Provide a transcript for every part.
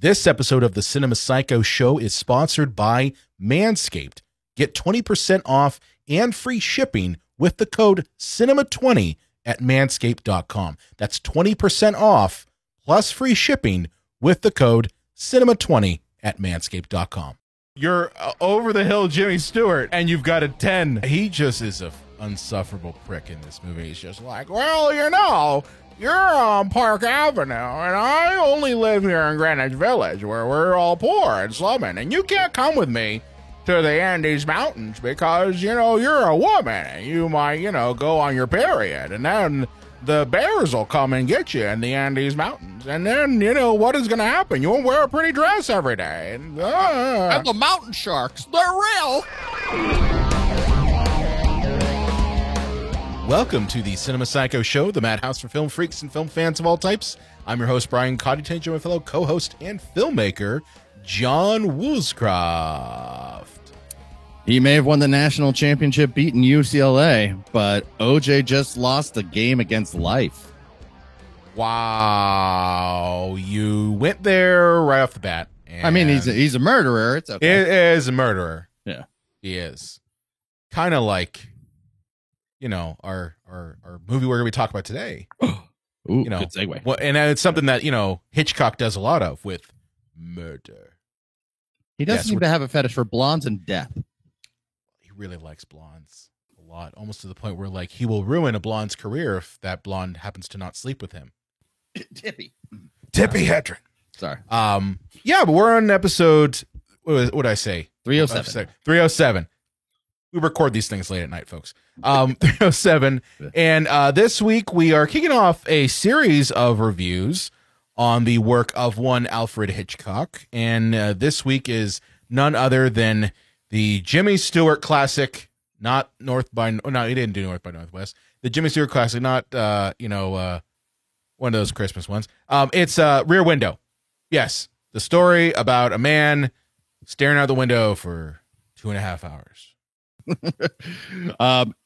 This episode of the Cinema Psycho Show is sponsored by Manscaped. Get 20% off and free shipping with the code CINEMA20 at manscaped.com. That's 20% off plus free shipping with the code CINEMA20 at manscaped.com. You're over the hill Jimmy Stewart, and you've got a 10. He just is a unsufferable prick in this movie. He's just like, well, you know, you're on Park Avenue, and I only live here in Greenwich Village, where we're all poor and slumming, and you can't come with me to the Andes Mountains because, you know, you're a woman, and you might, you know, go on your period, and then the bears will come and get you in the Andes Mountains, and then, you know, what is going to happen? You won't wear a pretty dress every day. And the mountain sharks, they're real. Welcome to the Cinema Psycho Show, the madhouse for film freaks and film fans of all types. I'm your host, Brian Coddington, my fellow co-host and filmmaker, John Woolscroft. He may have won the national championship beating UCLA, but OJ just lost the game against life. Wow. You went there right off the bat. I mean, he's a murderer. It's okay. It is a murderer. Yeah. He is. Kind of like, you know, our movie we're going to be talking about today. Ooh, you know, good segue. Well, and it's something that, you know, Hitchcock does a lot of with murder. He does seem to have a fetish for blondes and death. He really likes blondes a lot, almost to the point where, like, he will ruin a blonde's career if that blonde happens to not sleep with him. Tippi Hedren. Sorry. Yeah, but we're on episode, what did I say? 307. 307. We record these things late at night, folks. 307. And this week we are kicking off a series of reviews on the work of one Alfred Hitchcock. And this week is none other than the Jimmy Stewart classic, not he didn't do North by Northwest. The Jimmy Stewart classic, not, one of those Christmas ones. It's Rear Window. Yes, the story about a man staring out the window for 2.5 hours.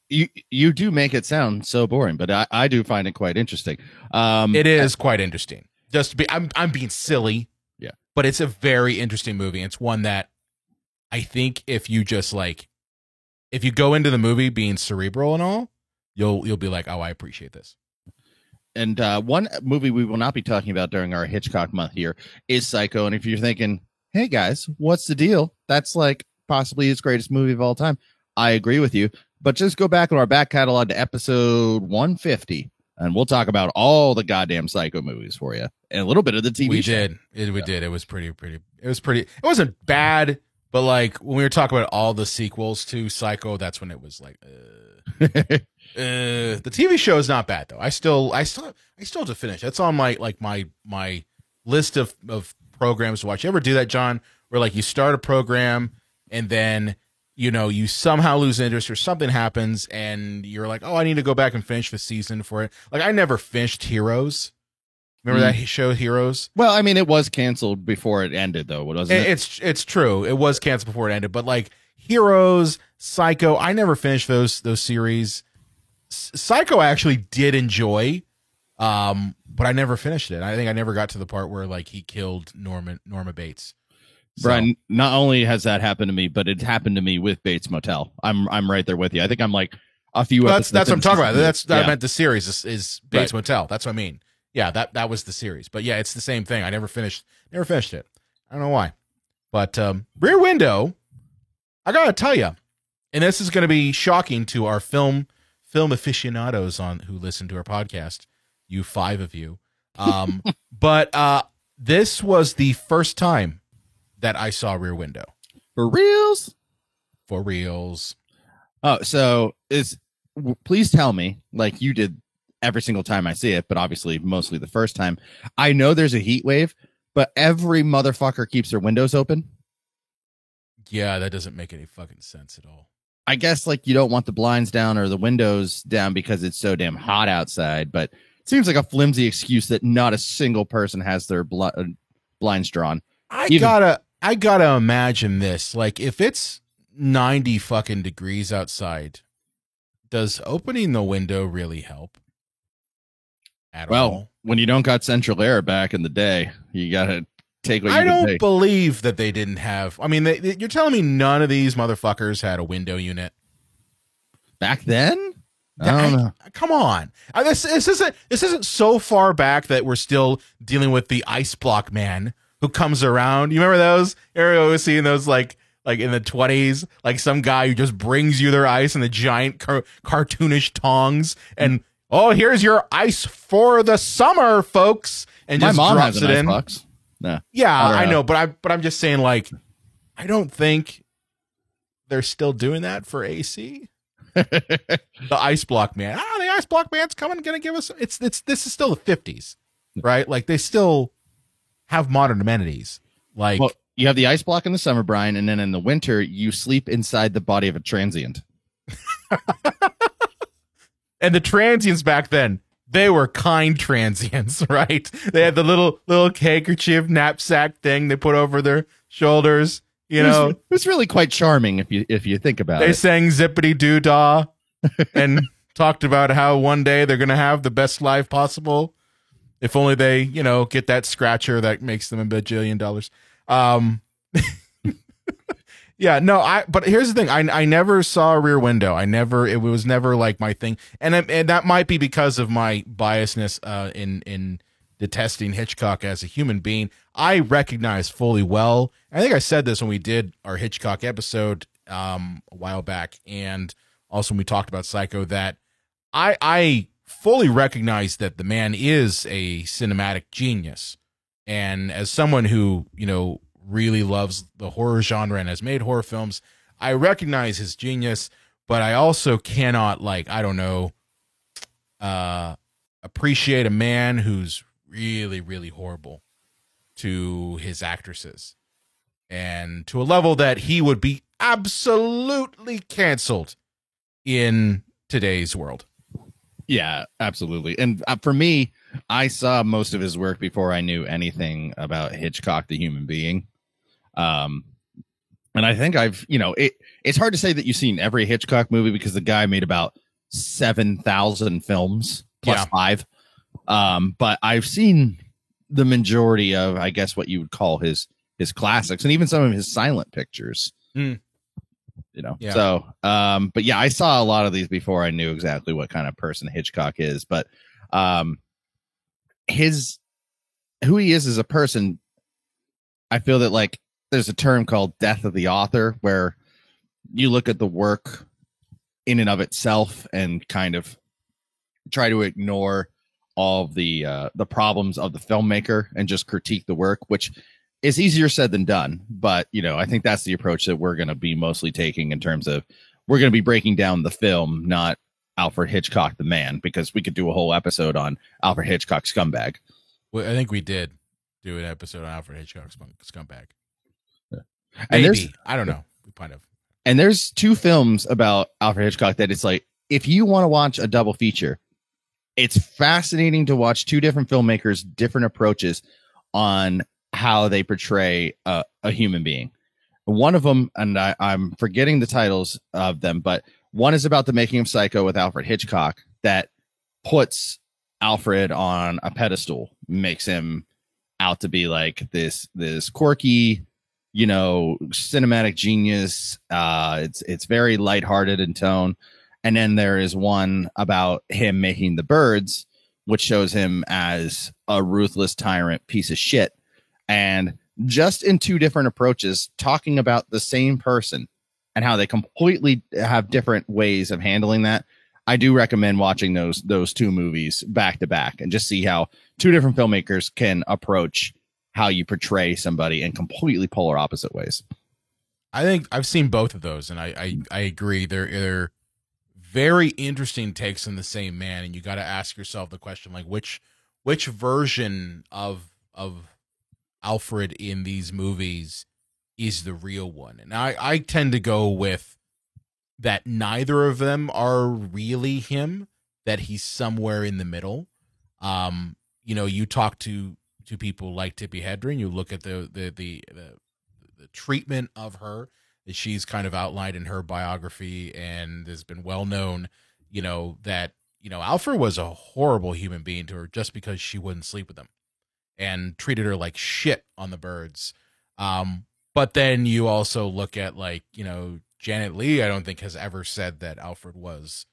You do make it sound so boring, but I do find it quite interesting. It is quite interesting. Just to be, I'm being silly, yeah, but it's a very interesting movie. It's one that I think if you go into the movie being cerebral and all, you'll be like, oh, I appreciate this. And one movie we will not be talking about during our Hitchcock month here is Psycho. And if you're thinking, hey guys, what's the deal? That's like possibly his greatest movie of all time. I agree with you, but just go back in our back catalog to episode 150, and we'll talk about all the goddamn Psycho movies for you, and a little bit of the TV show. We did. It was pretty. It wasn't bad, but like when we were talking about all the sequels to Psycho, that's when it was like, the TV show is not bad though. I still have to finish. That's on my list of programs to watch. You ever do that, John? Where like you start a program and then, you know, you somehow lose interest or something happens and you're like, oh, I need to go back and finish the season for it. Like I never finished Heroes. Remember that show Heroes? Well, I mean, it was canceled before it ended though, wasn't it? It's true. It was canceled before it ended, but like Heroes, Psycho, I never finished those series. Psycho I actually did enjoy, but I never finished it. I think I never got to the part where like he killed Norma Bates. So. Brian, not only has that happened to me, but it's happened to me with Bates Motel. I'm right there with you. I think I'm like a few. Well, that's what I'm talking about. I meant the series is Bates right. Motel. That's what I mean. Yeah, that was the series. But yeah, it's the same thing. I never finished it. I don't know why. But Rear Window, I gotta tell you, and this is going to be shocking to our film aficionados who listen to our podcast. You 5 of you. But this was the first time that I saw Rear Window. For reals? For reals. Oh, so please tell me, like you did every single time I see it, but obviously mostly the first time. I know there's a heat wave, but every motherfucker keeps their windows open. Yeah, that doesn't make any fucking sense at all. I guess like you don't want the blinds down or the windows down because it's so damn hot outside, but it seems like a flimsy excuse that not a single person has their blinds drawn. I gotta imagine this. Like, if it's 90 fucking degrees outside, does opening the window really help? At all? When you don't got central air back in the day, you gotta take what I you can don't take. believe that they didn't have. I mean, you're telling me none of these motherfuckers had a window unit Back then? I don't know. Come on, this isn't so far back that we're still dealing with the ice block man who comes around. You remember those? Ariel was seeing those like in the 20s, like some guy who just brings you their ice in the giant cartoonish tongs, and oh, here's your ice for the summer, folks, and My just mom drops has an it ice in. box. No. Yeah, I don't know, but I'm just saying, like, I don't think they're still doing that for AC. The ice block man. The ice block man's coming, gonna give us. This is still the 50s, right? Like they still have modern amenities. Like, well, you have the ice block in the summer, Brian, and then in the winter you sleep inside the body of a transient. and the transients back then, they were kind transients, right? They had the little handkerchief knapsack thing they put over their shoulders. It was really quite charming if you think about it. They sang Zippity Doo Dah and talked about how one day they're gonna have the best life possible. If only they, get that scratcher that makes them $1 bajillion. Yeah, no, but here's the thing. I never saw a Rear Window. It was never like my thing. And that might be because of my biasness in detesting Hitchcock as a human being. I recognize fully well. I think I said this when we did our Hitchcock episode a while back, and also when we talked about Psycho, that I fully recognize that the man is a cinematic genius. And as someone who, really loves the horror genre and has made horror films, I recognize his genius, but I also cannot, appreciate a man who's really, really horrible to his actresses, and to a level that he would be absolutely canceled in today's world. Yeah, absolutely. And for me, I saw most of his work before I knew anything about Hitchcock, the human being. And I think it's hard to say that you've seen every Hitchcock movie because the guy made about 7,000 films plus 5. But I've seen the majority of, I guess, what you would call his classics, and even some of his silent pictures. So but yeah, I saw a lot of these before I knew exactly what kind of person Hitchcock is. But who he is as a person, I feel that, like, there's a term called death of the author, where you look at the work in and of itself and kind of try to ignore all of the problems of the filmmaker and just critique the work, which is easier said than done. But, I think that's the approach that we're going to be mostly taking, in terms of we're going to be breaking down the film, not Alfred Hitchcock, the man, because we could do a whole episode on Alfred Hitchcock Scumbag. Well, I think we did do an episode on Alfred Hitchcock Scumbag. And maybe. I don't know. We kind of. And there's 2 films about Alfred Hitchcock that it's like, if you want to watch a double feature, it's fascinating to watch 2 different filmmakers, different approaches on how they portray a human being. One of them, and I'm forgetting the titles of them, but one is about the making of Psycho with Alfred Hitchcock, that puts Alfred on a pedestal, makes him out to be like this quirky, cinematic genius. It's very lighthearted in tone. And then there is one about him making The Birds, which shows him as a ruthless tyrant piece of shit. And just in 2 different approaches, talking about the same person and how they completely have different ways of handling that. I do recommend watching those 2 movies back to back and just see how 2 different filmmakers can approach how you portray somebody in completely polar opposite ways. I think I've seen both of those, and I agree. They're very interesting takes on the same man, and you got to ask yourself the question, like, which version of Alfred in these movies is the real one? And I tend to go with that neither of them are really him, that he's somewhere in the middle. You talk to people like Tippi Hedren, you look at the treatment of her that she's kind of outlined in her biography, and has been well known, that Alfred was a horrible human being to her just because she wouldn't sleep with him. and treated her like shit on The Birds. But then you also look at, like, you know, Janet Leigh, I don't think has ever said that Alfred was,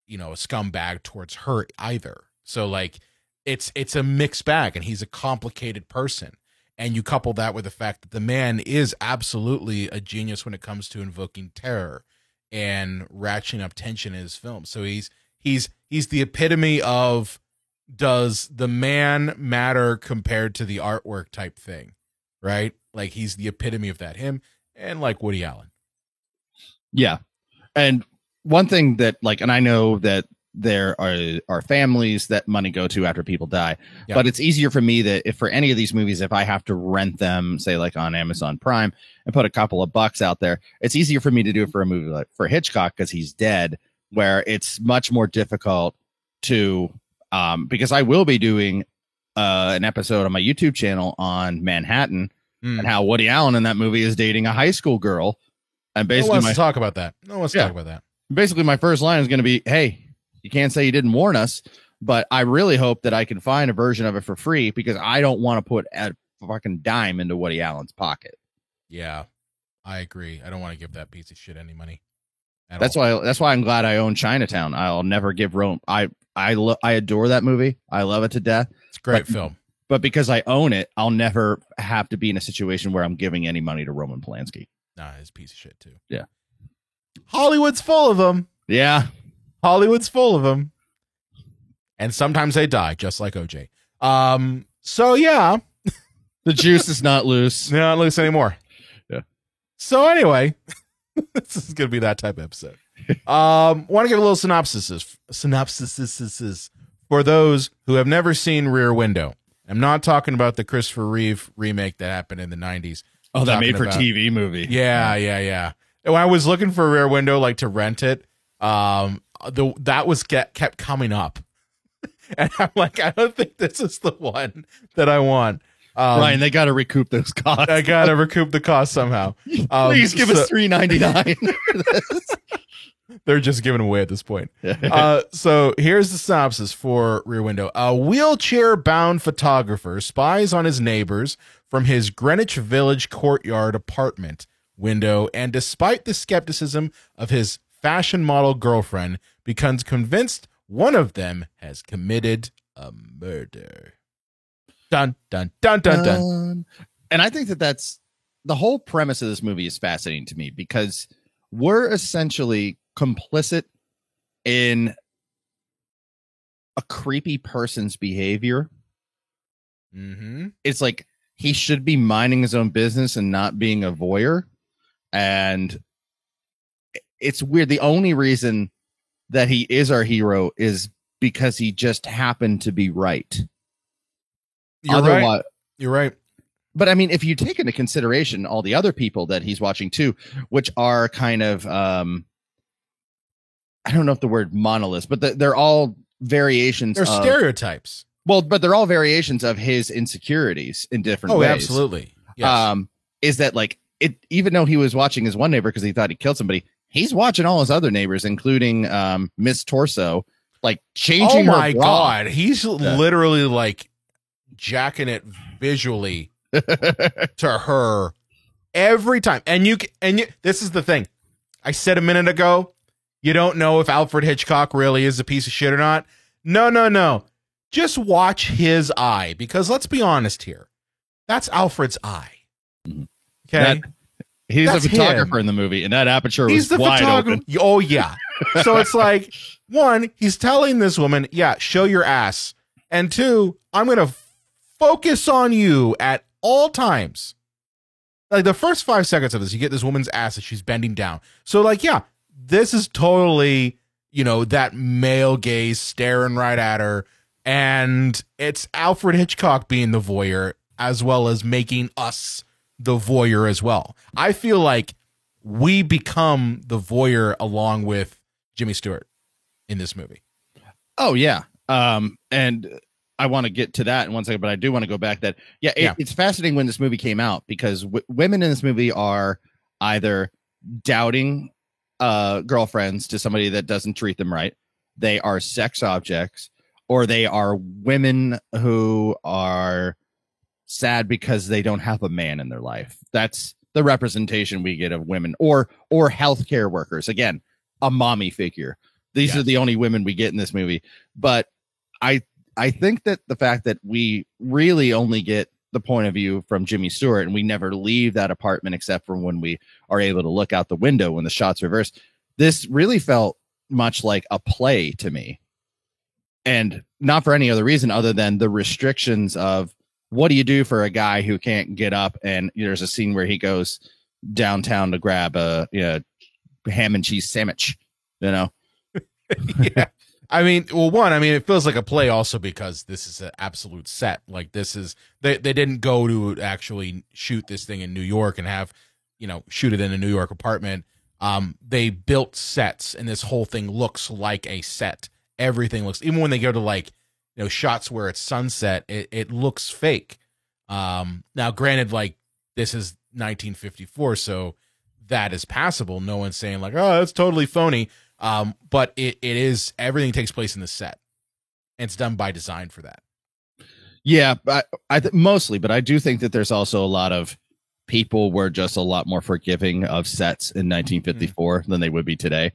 you know, a scumbag towards her either. So like it's a mixed bag, and he's a complicated person. And you couple that with the fact that the man is absolutely a genius when it comes to invoking terror and ratcheting up tension in his film. So he's the epitome of, does the man matter compared to the artwork type thing, right? Like, he's the epitome of that. Him and like Woody Allen. Yeah. And one thing that, like, and I know that there are families that money go to after people die, but it's easier for me that if for any of these movies, if I have to rent them, say like on Amazon Prime, and put a couple of bucks out there, it's easier for me to do it for a movie like for Hitchcock, because he's dead, where it's much more difficult to, because I will be doing an episode on my YouTube channel on Manhattan and how Woody Allen in that movie is dating a high school girl. And basically, no one wants to talk about that. No one wants to talk about that. Basically, my first line is going to be, hey, you can't say you didn't warn us, but I really hope that I can find a version of it for free, because I don't want to put a fucking dime into Woody Allen's pocket. Yeah, I agree. I don't want to give that piece of shit any money. That's why I'm glad I own Chinatown. I'll never give Rome. I adore that movie. I love it to death. It's a great film. But because I own it, I'll never have to be in a situation where I'm giving any money to Roman Polanski. Nah, he's a piece of shit too. Yeah. Hollywood's full of them. Yeah. Hollywood's full of them. And sometimes they die, just like OJ. So yeah. The juice is not loose. Not loose anymore. Yeah. So anyway, this is going to be that type of episode. Want to give a little synopsis for those who have never seen Rear Window. I'm not talking about the Christopher Reeve remake that happened in the 90s. Oh, that made for TV movie. Yeah. When I was looking for Rear Window, like to rent it, that was kept coming up. And I'm like, I don't think this is the one that I want. Ryan, they got to recoup those costs. I got to recoup the cost somehow. Please give us $3.99. They're just giving away at this point. So here's the synopsis for Rear Window. A wheelchair-bound photographer spies on his neighbors from his Greenwich Village courtyard apartment window, and despite the skepticism of his fashion model girlfriend, becomes convinced one of them has committed a murder. Dun, dun, dun, dun, dun. And I think that's the whole premise of this movie is fascinating to me, because we're essentially complicit in a creepy person's behavior. Mm-hmm. It's like he should be minding his own business and not being a voyeur. And it's weird. The only reason that he is our hero is because he just happened to be right. You're right. But I mean, if you take into consideration all the other people that he's watching too, which are kind of, I don't know if the word monoliths, but they're all variations. They're stereotypes. Well, but they're all variations of his insecurities in different ways. Oh, absolutely. Yes. Is that like it? Even though he was watching his one neighbor because he thought he killed somebody, he's watching all his other neighbors, including Miss Torso, like changing. Oh my God, he's literally like jacking it visually to her every time. And you, this is the thing. I said a minute ago, you don't know if Alfred Hitchcock really is a piece of shit or not. No. Just watch his eye, because let's be honest here. That's Alfred's eye. Okay. He's a photographer in the movie, and that aperture was wide open. Oh, yeah. So it's like, one, he's telling this woman, yeah, show your ass. And two, I'm going to focus on you at all times. Like the first 5 seconds of this, you get this woman's ass as she's bending down. So like, yeah, this is totally, that male gaze staring right at her. And it's Alfred Hitchcock being the voyeur, as well as making us the voyeur as well. I feel like we become the voyeur along with Jimmy Stewart in this movie. Oh, yeah. And I want to get to that in 1 second, but I do want to go back that. It's fascinating when this movie came out, because women in this movie are either doubting girlfriends to somebody that doesn't treat them right. They are sex objects, or they are women who are sad because they don't have a man in their life. That's the representation we get of women, or healthcare workers. Again, a mommy figure. These are the only women we get in this movie. But I think that the fact that we really only get the point of view from Jimmy Stewart, and we never leave that apartment except for when we are able to look out the window when the shot's reversed. This really felt much like a play to me, and not for any other reason other than the restrictions of what do you do for a guy who can't get up. And there's a scene where he goes downtown to grab a ham and cheese sandwich, Yeah. I mean, it feels like a play also because this is an absolute set. Like this is, they didn't go to actually shoot this thing in New York and have, shoot it in a New York apartment. They built sets, and this whole thing looks like a set. Everything looks, even when they go to shots where it's sunset, it looks fake. Now granted, this is 1954, so that is passable. No one's saying oh, that's totally phony. But it is, everything takes place in the set, and it's done by design for that. Yeah, mostly, but I do think that there's also a lot of people were just a lot more forgiving of sets in 1954 than they would be today.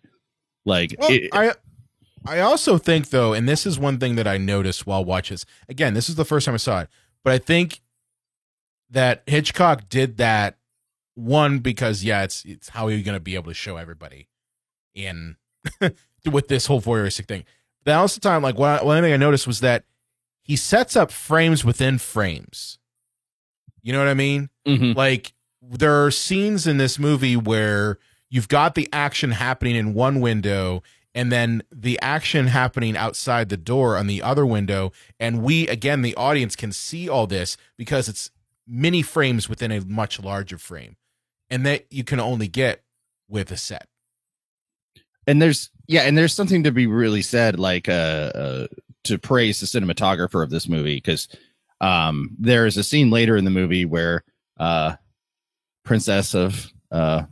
I also think though, and this is one thing that I noticed while watching this, again, this is the first time I saw it, but I think that Hitchcock did that one because it's how you're going to be able to show everybody in with this whole voyeuristic thing. But also time, one thing I noticed was that he sets up frames within frames. You know what I mean? Mm-hmm. There are scenes in this movie where you've got the action happening in one window and then the action happening outside the door on the other window. And we, again, the audience can see all this because it's mini frames within a much larger frame. And that you can only get with a set. And there's something to be really said, to praise the cinematographer of this movie, because there is a scene later in the movie where Princess of what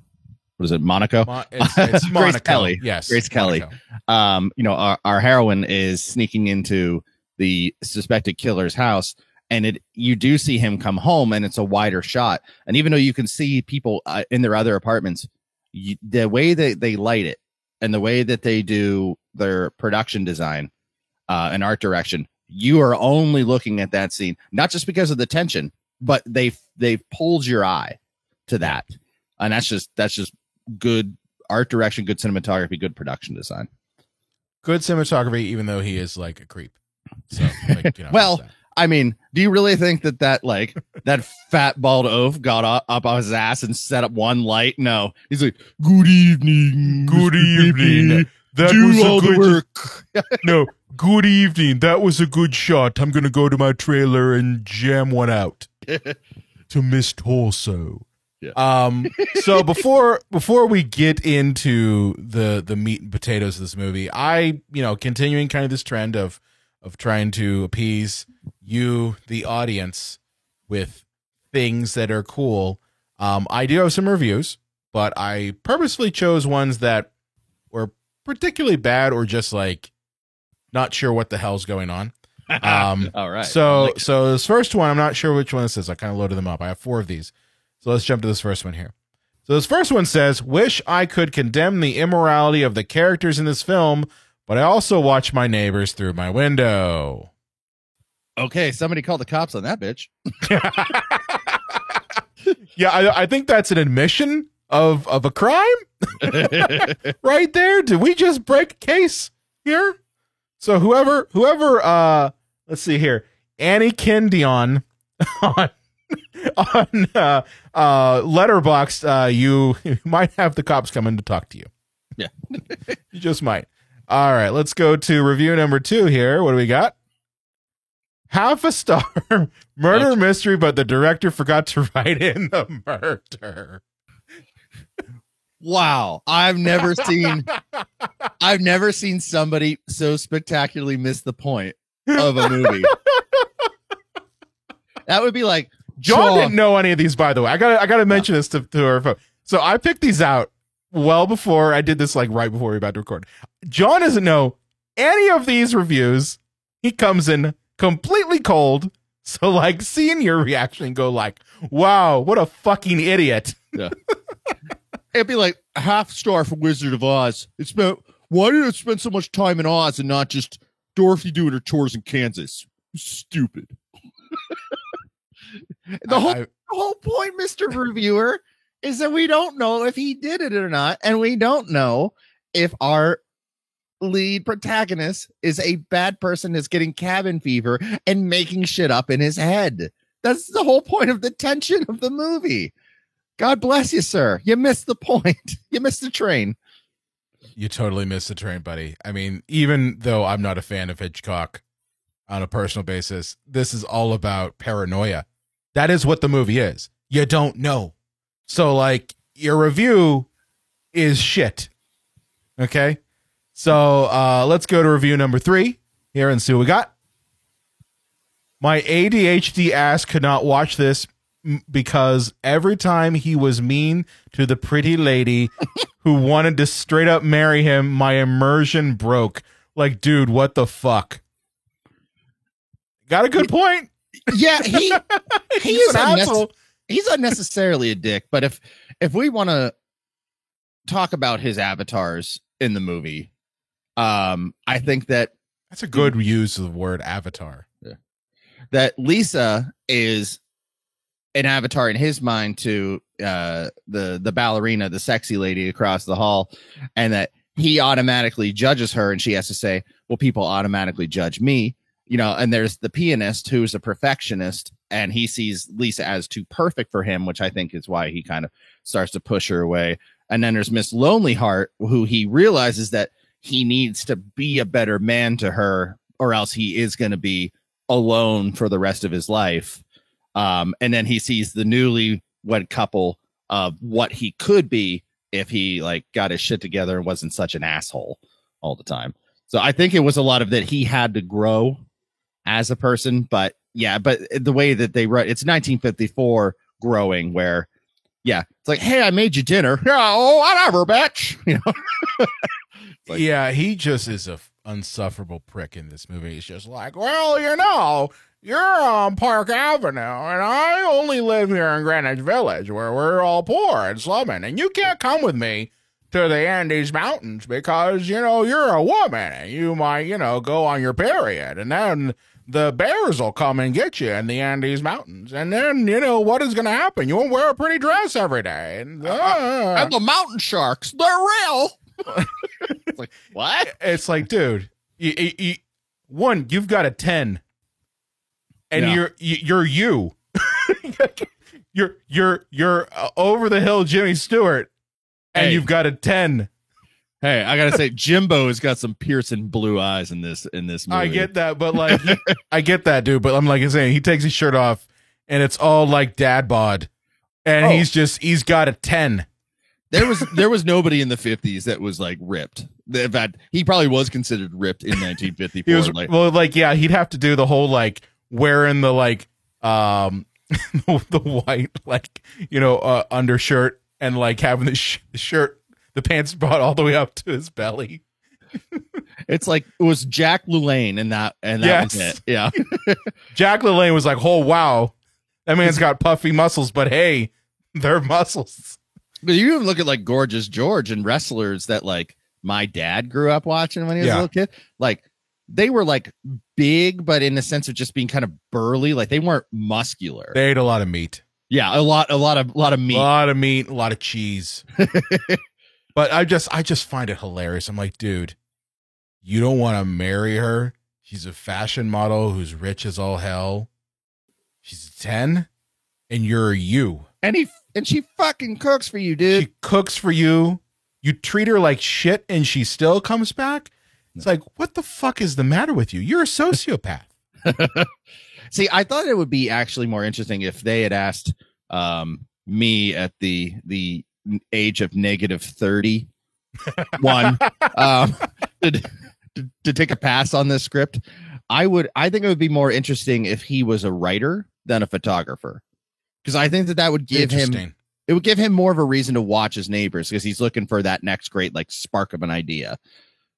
is it, Monaco? It's Monaco. Grace Kelly. Yes, Grace Kelly. Our heroine is sneaking into the suspected killer's house, and you do see him come home, and it's a wider shot. And even though you can see people in their other apartments, the way that they light it and the way that they do their production design and art direction, you are only looking at that scene, not just because of the tension, but they've pulled your eye to that. And that's just good art direction, good cinematography, good production design. Good cinematography, even though he is a creep. So, well, I mean, do you really think that that fat bald oaf got up on his ass and set up one light? No, he's like, "Good evening, good evening. That do was all a good the work." No, good evening. That was a good shot. I'm gonna go to my trailer and jam one out to Miss Torso. Yeah. So before we get into the meat and potatoes of this movie, continuing kind of this trend of trying to appease you, the audience, with things that are cool. I do have some reviews, but I purposefully chose ones that were particularly bad or just not sure what the hell's going on. All right. So this first one, I'm not sure which one this is. I kind of loaded them up. I have 4 of these. So let's jump to this first one here. So this first one says, "Wish I could condemn the immorality of the characters in this film, but I also watch my neighbors through my window." Okay, somebody called the cops on that bitch. Yeah, I think that's an admission of a crime right there. Did we just break a case here? So whoever let's see here, Annie Kendion on Letterboxd, you might have the cops come in to talk to you. Yeah. You just might. All right, let's go to review number 2 here. What do we got? Half a star. Murder mystery, but the director forgot to write in the murder. Wow. I've never seen somebody so spectacularly miss the point of a movie. That would be like John didn't know any of these, by the way. I gotta mention this to our folks. So I picked these out well before I did this, right before we were about to record. John doesn't know any of these reviews he comes in completely cold. So like seeing your reaction and go like, wow, what a fucking idiot. Yeah. It'd be like a half star for Wizard of Oz. Why did it spend so much time in Oz and not just Dorothy doing her chores in Kansas? Stupid. The whole point, Mr. Reviewer, is that we don't know if he did it or not, and we don't know if our lead protagonist is a bad person that's getting cabin fever and making shit up in his head. That's the whole point of the tension of the movie. God bless you, sir. You missed the point. You missed the train. You totally missed the train, buddy. I mean, even though I'm not a fan of Hitchcock on a personal basis, this is all about paranoia. That is what the movie is. You don't know. So, like, your review is shit. Okay? So, let's go to review number 3 here and see what we got. My ADHD ass could not watch this because every time he was mean to the pretty lady who wanted to straight up marry him, my immersion broke. Like, dude, what the fuck? Got a good point. Yeah, he is he's unnecessarily a dick. But if we want to talk about his avatars in the movie, I think that's a good use of the word avatar. Yeah. That Lisa is an avatar in his mind to the ballerina, the sexy lady across the hall, and that he automatically judges her, and she has to say, well, people automatically judge me, you know. And there's the pianist who's a perfectionist, and he sees Lisa as too perfect for him, which I think is why he kind of starts to push her away. And then there's Miss Lonely Heart, who he realizes that he needs to be a better man to her, or else he is going to be alone for the rest of his life. And then he sees the newlywed couple of what he could be if he like got his shit together and wasn't such an asshole all the time. So I think it was a lot of that he had to grow as a person. But yeah, but the way that they wrote, it's 1954 growing, where yeah, it's like, hey, I made you dinner. Yeah, oh, whatever, bitch. You know. Like, yeah, he just is a unsufferable prick in this movie. He's just like, well, you know, you're on Park Avenue, and I only live here in Greenwich Village, where we're all poor and slumming, and you can't come with me to the Andes Mountains because, you know, you're a woman, and you might, you know, go on your period, and then the bears will come and get you in the Andes Mountains, and then, you know, what is going to happen? You won't wear a pretty dress every day. And the mountain sharks, they're real. It's like, what? It's like, dude, you've got a 10, and yeah. you're you're over the hill Jimmy Stewart, and hey, you've got a 10. Hey, I gotta say, Jimbo has got some piercing blue eyes in this movie. I get that, but like, I get that, dude. But I'm like saying, he takes his shirt off, and it's all like dad bod, and he's got a 10. There was nobody in the 50s that was like ripped. In fact, he probably was considered ripped in 1954. He was, well, like, yeah, he'd have to do the whole like wearing the like the white, like, you know, undershirt, and like having the shirt, the pants brought all the way up to his belly. It's like it was Jack LaLanne, and that yes. was it. Yeah. Jack LaLanne was like, oh wow, that man's got puffy muscles, but hey, they're muscles. But you even look at like Gorgeous George and wrestlers that like my dad grew up watching when he was a little kid. Like they were like big, but in the sense of just being kind of burly. Like they weren't muscular. They ate a lot of meat. Yeah, a lot of meat. A lot of meat, a lot of cheese. But I just find it hilarious. I'm like, dude, you don't want to marry her. She's a fashion model who's rich as all hell. She's 10, and you're you. And she fucking cooks for you, dude. She cooks for you. You treat her like shit, and she still comes back. It's like, what the fuck is the matter with you? You're a sociopath. See, I thought it would be actually more interesting if they had asked me at the age of -31 to take a pass on this script. I think it would be more interesting if he was a writer than a photographer. Because I think that would give him more of a reason to watch his neighbors, because he's looking for that next great like spark of an idea.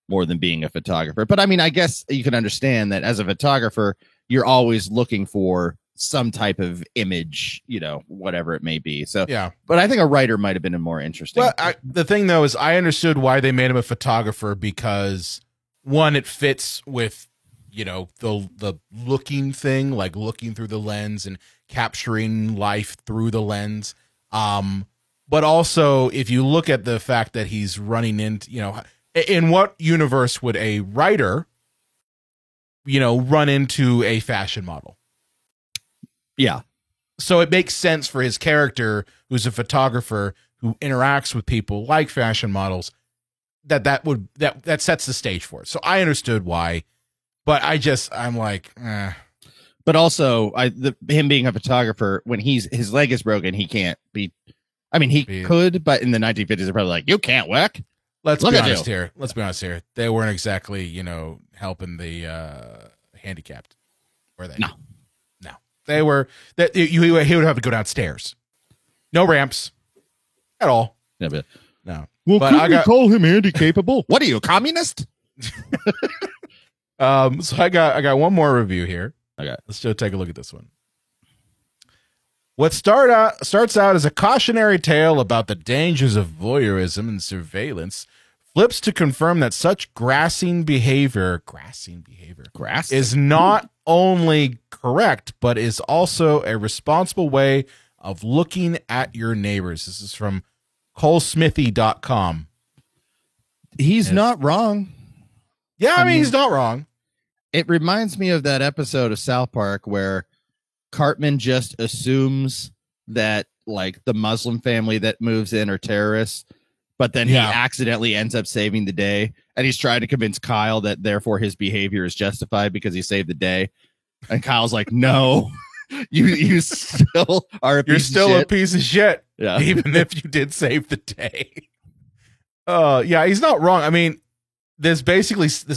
more than being a photographer. But I mean, I guess you can understand that as a photographer, you're always looking for some type of image, whatever it may be. So, yeah. But I think a writer might have been a more interesting. Well, the thing though is I understood why they made him a photographer, because one, it fits with, the looking thing, like looking through the lens and capturing life through the lens. But also, if you look at the fact that he's running into, in what universe would a writer, run into a fashion model? Yeah. So it makes sense for his character, who's a photographer who interacts with people like fashion models, that sets the stage for it. So I understood why, but I'm like, eh. But also, him being a photographer, when his leg is broken, he can't be. I mean, he could, but in the 1950s, they're probably like, you can't work. Let's be honest here. They weren't exactly, helping the handicapped, were they? No. They were that he would have to go downstairs. No ramps at all. Yeah, but no. Well, could we call him handicapable? What are you, a communist? So I got one more review here. Okay, let's just take a look at this one. What starts out as a cautionary tale about the dangers of voyeurism and surveillance flips to confirm that such grassing behavior is not only correct, but is also a responsible way of looking at your neighbors. This is from colesmithy.com. He's not wrong. Yeah, I mean, he's not wrong. It reminds me of that episode of South Park where Cartman just assumes that like the Muslim family that moves in are terrorists, but then he accidentally ends up saving the day, and he's trying to convince Kyle that therefore his behavior is justified because he saved the day. And Kyle's like, no, you still are a piece of shit. Yeah. Even if you did save the day. Yeah, he's not wrong. I mean, this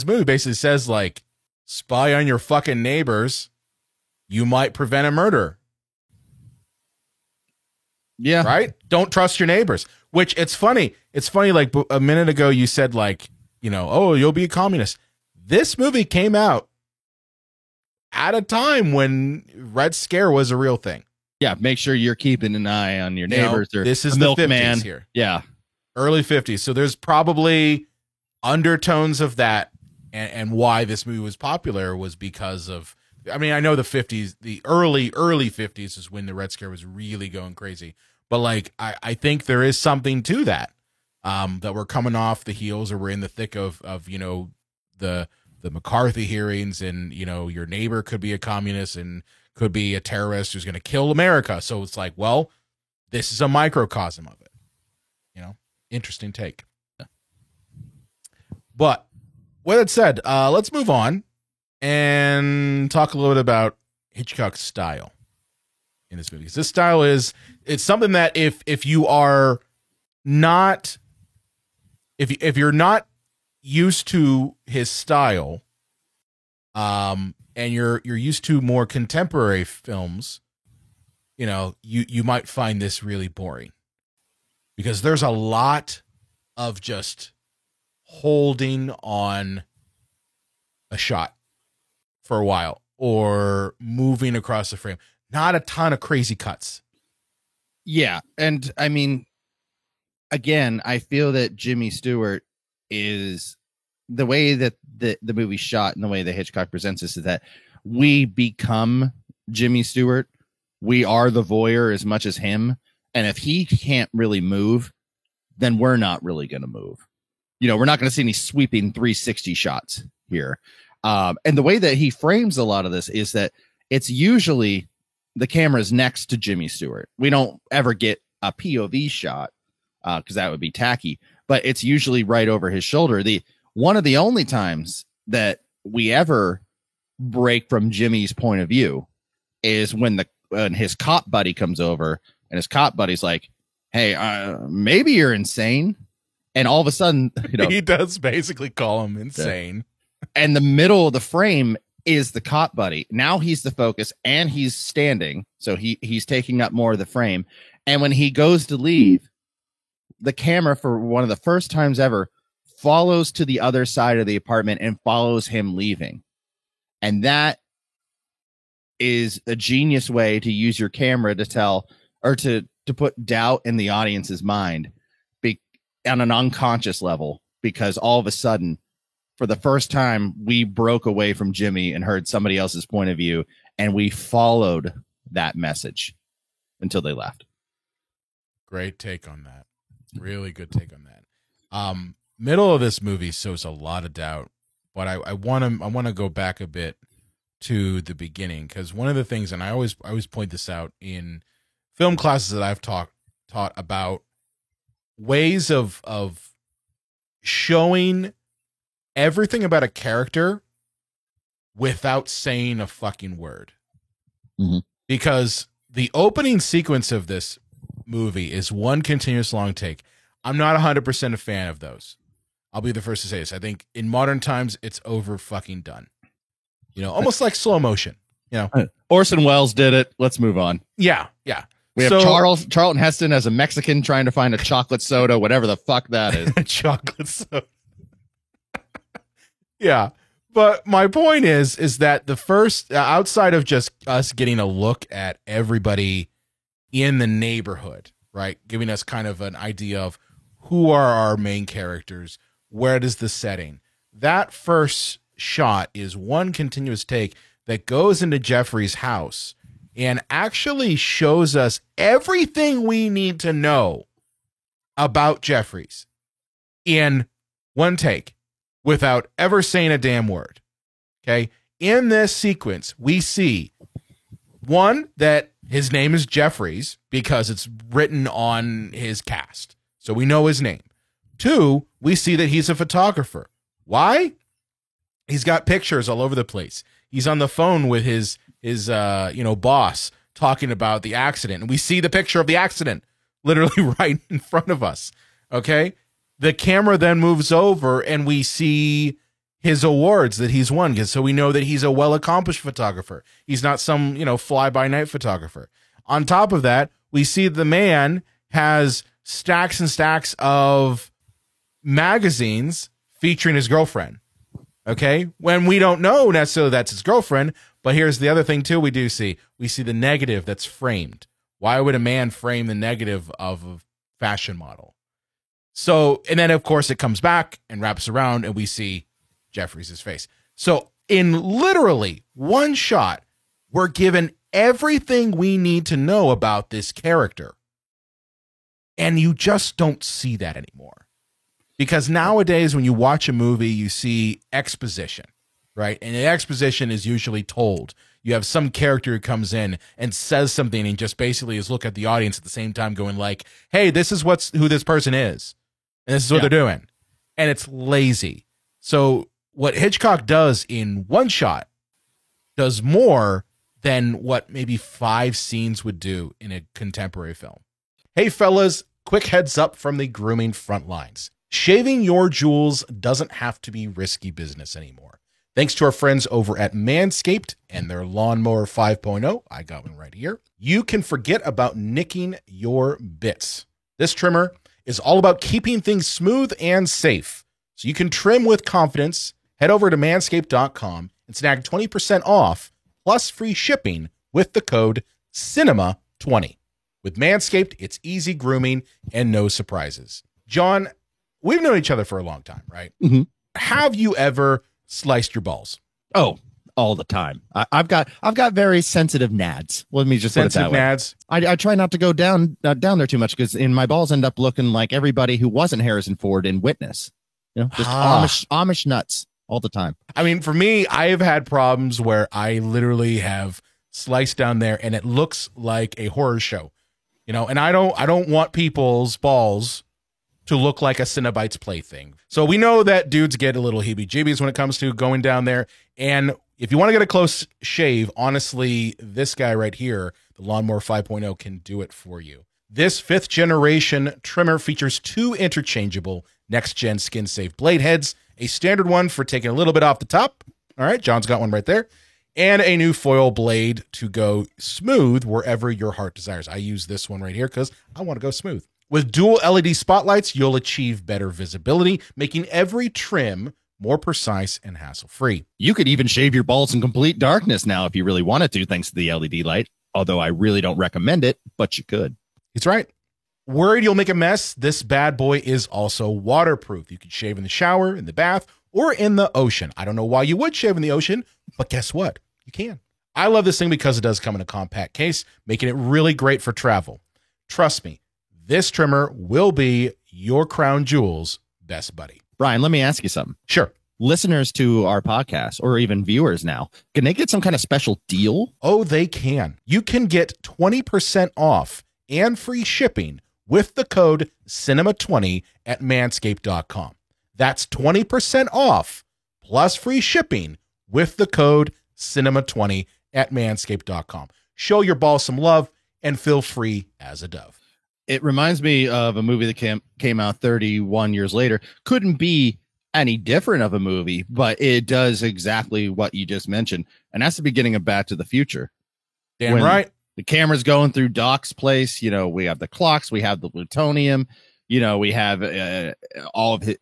movie basically says, like, spy on your fucking neighbors, you might prevent a murder. Yeah. Right? Don't trust your neighbors. Which, it's funny. It's funny, like, a minute ago you said, like, oh, you'll be a communist. This movie came out at a time when Red Scare was a real thing. Yeah, make sure you're keeping an eye on your neighbors. Or this is the 50s here. Yeah. Early 50s. So there's probably undertones of that, and why this movie was popular was because of, I mean, I know the 50s, the early 50s is when the Red Scare was really going crazy. But like, I think there is something to that, that we're coming off the heels, or we're in the thick of the McCarthy hearings, and, your neighbor could be a communist and could be a terrorist who's going to kill America. So it's like, well, this is a microcosm of it. Interesting take. Yeah. But with that said, let's move on and talk a little bit about Hitchcock's style in this movie. Because this style it's something that if you are not, if you're not used to his style, and you're used to more contemporary films, you might find this really boring, because there's a lot of just holding on a shot for a while or moving across the frame. Not a ton of crazy cuts. Yeah. And I mean, again, I feel that Jimmy Stewart is, the way that the movie's shot and the way that Hitchcock presents us is that we become Jimmy Stewart. We are the voyeur as much as him. And if he can't really move, then we're not really going to move. We're not going to see any sweeping 360 shots here. And the way that he frames a lot of this is that it's usually the camera's next to Jimmy Stewart. We don't ever get a POV shot, because that would be tacky, but it's usually right over his shoulder. One of the only times that we ever break from Jimmy's point of view is when his cop buddy comes over, and his cop buddy's like, hey, maybe you're insane. And all of a sudden, he does basically call him insane. And the middle of the frame is the cop buddy. Now he's the focus, and he's standing. So he's taking up more of the frame. And when he goes to leave, the camera, for one of the first times ever, follows to the other side of the apartment and follows him leaving. And that is a genius way to use your camera to tell, or to put doubt in the audience's mind on an unconscious level, because all of a sudden, for the first time, we broke away from Jimmy and heard somebody else's point of view, and we followed that message until they left. Great take on that. Really good take on that. Middle of this movie shows a lot of doubt, but I want to go back a bit to the beginning, because one of the things, and I always point this out in film classes that I've taught about ways of showing everything about a character without saying a fucking word. Mm-hmm. Because the opening sequence of this movie is one continuous long take. I'm not 100% a fan of those. I'll be the first to say this. I think in modern times, it's over fucking done. You know, almost like slow motion. You know, Orson Welles did it. Let's move on. Yeah. We have Charlton Heston as a Mexican trying to find a chocolate soda, whatever the fuck that is. Chocolate soda. Yeah. But my point is that the first, outside of just us getting a look at everybody in the neighborhood, right? Giving us kind of an idea of who are our main characters, where is the setting. That first shot is one continuous take that goes into Jeffrey's house and actually shows us everything we need to know about Jeffries in one take without ever saying a damn word. Okay. In this sequence, we see one, that his name is Jeffries because it's written on his cast. So we know his name. Two, we see that he's a photographer. Why? He's got pictures all over the place. He's on the phone with his boss talking about the accident. And we see the picture of the accident literally right in front of us. Okay. The camera then moves over and we see his awards that he's won. So we know that he's a well-accomplished photographer. He's not some, fly-by-night photographer. On top of that, we see the man has stacks and stacks of magazines featuring his girlfriend. Okay. When we don't know necessarily that's his girlfriend, but here's the other thing too. We see the negative that's framed. Why would a man frame the negative of a fashion model? So, and then of course it comes back and wraps around and we see Jeffries' face. So in literally one shot, we're given everything we need to know about this character. And you just don't see that anymore. Because nowadays, when you watch a movie, you see exposition, right? And the exposition is usually told. You have some character who comes in and says something and just basically is look at the audience at the same time going like, hey, this is who this person is. And this is what they're doing. And it's lazy. So what Hitchcock does in one shot does more than what maybe 5 scenes would do in a contemporary film. Hey, fellas, quick heads up from the grooming front lines. Shaving your jewels doesn't have to be risky business anymore. Thanks to our friends over at Manscaped and their Lawnmower 5.0, I got one right here, you can forget about nicking your bits. This trimmer is all about keeping things smooth and safe, so you can trim with confidence. Head over to manscaped.com and snag 20% off plus free shipping with the code CINEMA20. With Manscaped, it's easy grooming and no surprises. John, we've known each other for a long time, right? Mm-hmm. Have you ever sliced your balls? Oh, all the time. I've got very sensitive nads. Let me just sensitive put it that nads. way. I try not to go down there too much because my balls end up looking like everybody who wasn't Harrison Ford in Witness. Just Amish nuts all the time. I mean, for me, I have had problems where I literally have sliced down there and it looks like a horror show. And I don't want people's balls to look like a Cinebites plaything. So we know that dudes get a little heebie-jeebies when it comes to going down there. And if you want to get a close shave, honestly, this guy right here, the Lawnmower 5.0, can do it for you. This 5th generation trimmer features 2 interchangeable next-gen skin-safe blade heads, a standard one for taking a little bit off the top. All right, John's got one right there. And a new foil blade to go smooth wherever your heart desires. I use this one right here because I want to go smooth. With dual LED spotlights, you'll achieve better visibility, making every trim more precise and hassle-free. You could even shave your balls in complete darkness now if you really wanted to, thanks to the LED light. Although I really don't recommend it, but you could. He's right. Worried you'll make a mess? This bad boy is also waterproof. You can shave in the shower, in the bath, or in the ocean. I don't know why you would shave in the ocean, but guess what? You can. I love this thing because it does come in a compact case, making it really great for travel. Trust me, this trimmer will be your crown jewel's best buddy. Brian, let me ask you something. Sure. Listeners to our podcast, or even viewers now, can they get some kind of special deal? Oh, they can. You can get 20% off and free shipping with the code CINEMA20 at manscaped.com. That's 20% off plus free shipping with the code CINEMA20 at manscaped.com. Show your balls some love and feel free as a dove. It reminds me of a movie that came out 31 years later. Couldn't be any different of a movie, but it does exactly what you just mentioned. And that's the beginning of Back to the Future. Damn right. The camera's going through Doc's place. You know, we have the clocks, we have the plutonium, you know, we have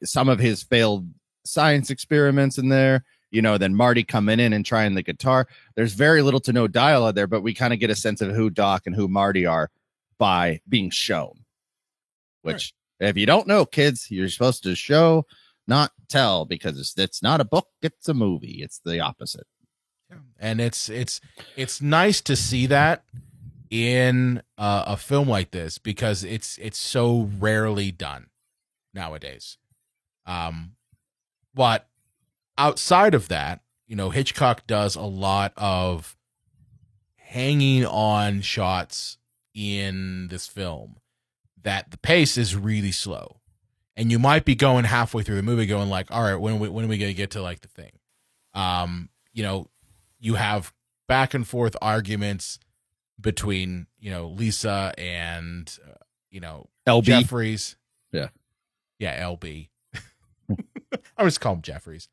some of his failed science experiments in there. You know, then Marty coming in and trying the guitar. There's very little to no dialogue there, but we kind of get a sense of who Doc and who Marty are by being shown. Which, if you don't know, kids, you're supposed to show, not tell, because it's not a book, it's a movie. It's the opposite. And it's nice to see that in a film like this, because it's so rarely done nowadays. But outside of that, you know, Hitchcock does a lot of hanging on shots in this film that the pace is really slow. And you might be going halfway through the movie going like, all right, when are we going to get to like the thing? You know, you have back and forth arguments between, you know, Lisa and, you know, LB. Jeffries. Yeah. Yeah, LB. I just call him Jeffries.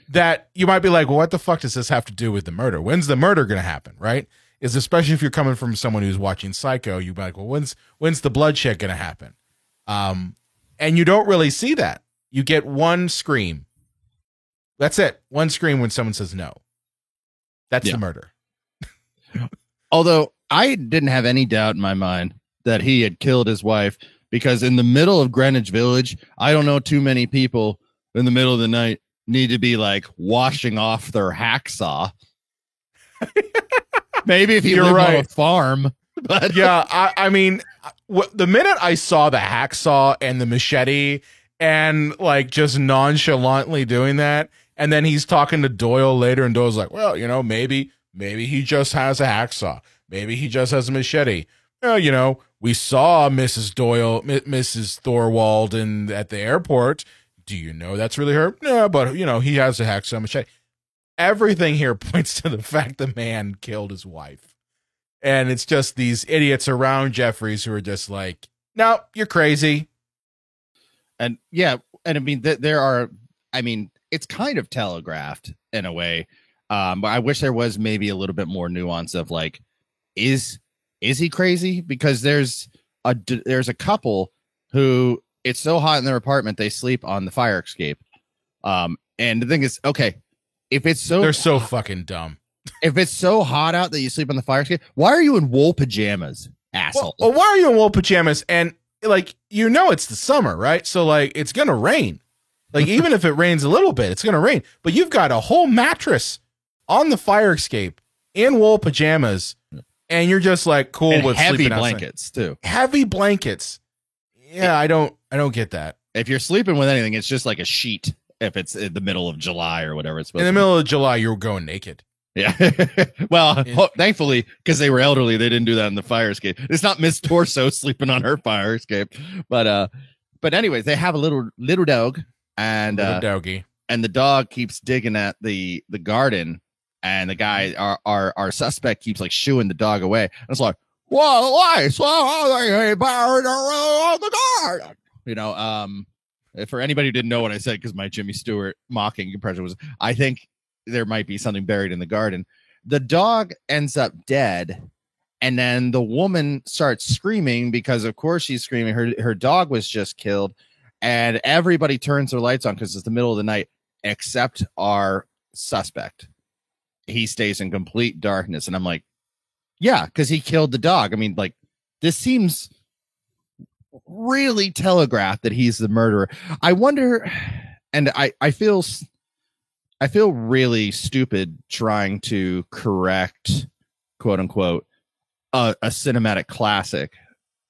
That you might be like, well, what the fuck does this have to do with the murder? When's the murder going to happen? Right. Is especially if you're coming from someone who's watching Psycho, you'd be like, well, when's the bloodshed going to happen? And you don't really see that. You get one scream. That's it. One scream when someone says no. That's the murder. Although I didn't have any doubt in my mind that he had killed his wife, because in the middle of Greenwich Village, I don't know too many people in the middle of the night need to be like washing off their hacksaw. Maybe if you live on a farm. But yeah, I mean, the minute I saw the hacksaw and the machete and like just nonchalantly doing that, and then he's talking to Doyle later, and Doyle's like, well, you know, maybe he just has a hacksaw. Maybe he just has a machete. Well, you know, we saw Mrs. Doyle, Mrs. Thorwald at the airport. Do you know that's really her? No, but, you know, he has a hacksaw machete. Everything here points to the fact the man killed his wife. And it's just these idiots around Jeffries who are just like, no, you're crazy. And yeah, and I mean, there are, I mean, it's kind of telegraphed in a way. But I wish there was maybe a little bit more nuance of like, is he crazy? Because there's a couple who it's so hot in their apartment they sleep on the fire escape. And the thing is, okay, if it's so they're so fucking dumb. If it's so hot out that you sleep on the fire escape, why are you in wool pajamas, asshole? Well, why are you in wool pajamas? And like, you know, it's the summer, right? So like, it's gonna rain. Like, even if it rains a little bit, it's gonna rain. But you've got a whole mattress on the fire escape in wool pajamas, and you're just like cool and with heavy sleeping blankets outside. too. Heavy blankets. Yeah, I don't get that. If you're sleeping with anything, it's just like a sheet. If it's in the middle of July or whatever it's supposed in the to middle of July, you're going naked. Yeah. Well, thankfully, because they were elderly, they didn't do that in the fire escape. It's not Miss Torso sleeping on her fire escape. But anyways, they have a little dog, and little doggy, and the dog keeps digging at the garden, and the guy, our suspect, keeps like shooing the dog away. And it's like, well, why? So they buried the garden. You know, for anybody who didn't know what I said, because my Jimmy Stewart mocking impression was, I think there might be something buried in the garden. The dog ends up dead, And then the woman starts screaming because, of course, she's screaming. Her dog was just killed. And everybody turns their lights on because it's the middle of the night, except our suspect. He stays in complete darkness. And I'm like, yeah, because he killed the dog. I mean, like, this seems really telegraphed that he's the murderer. I wonder, and I feel really stupid trying to correct, quote unquote, a cinematic classic.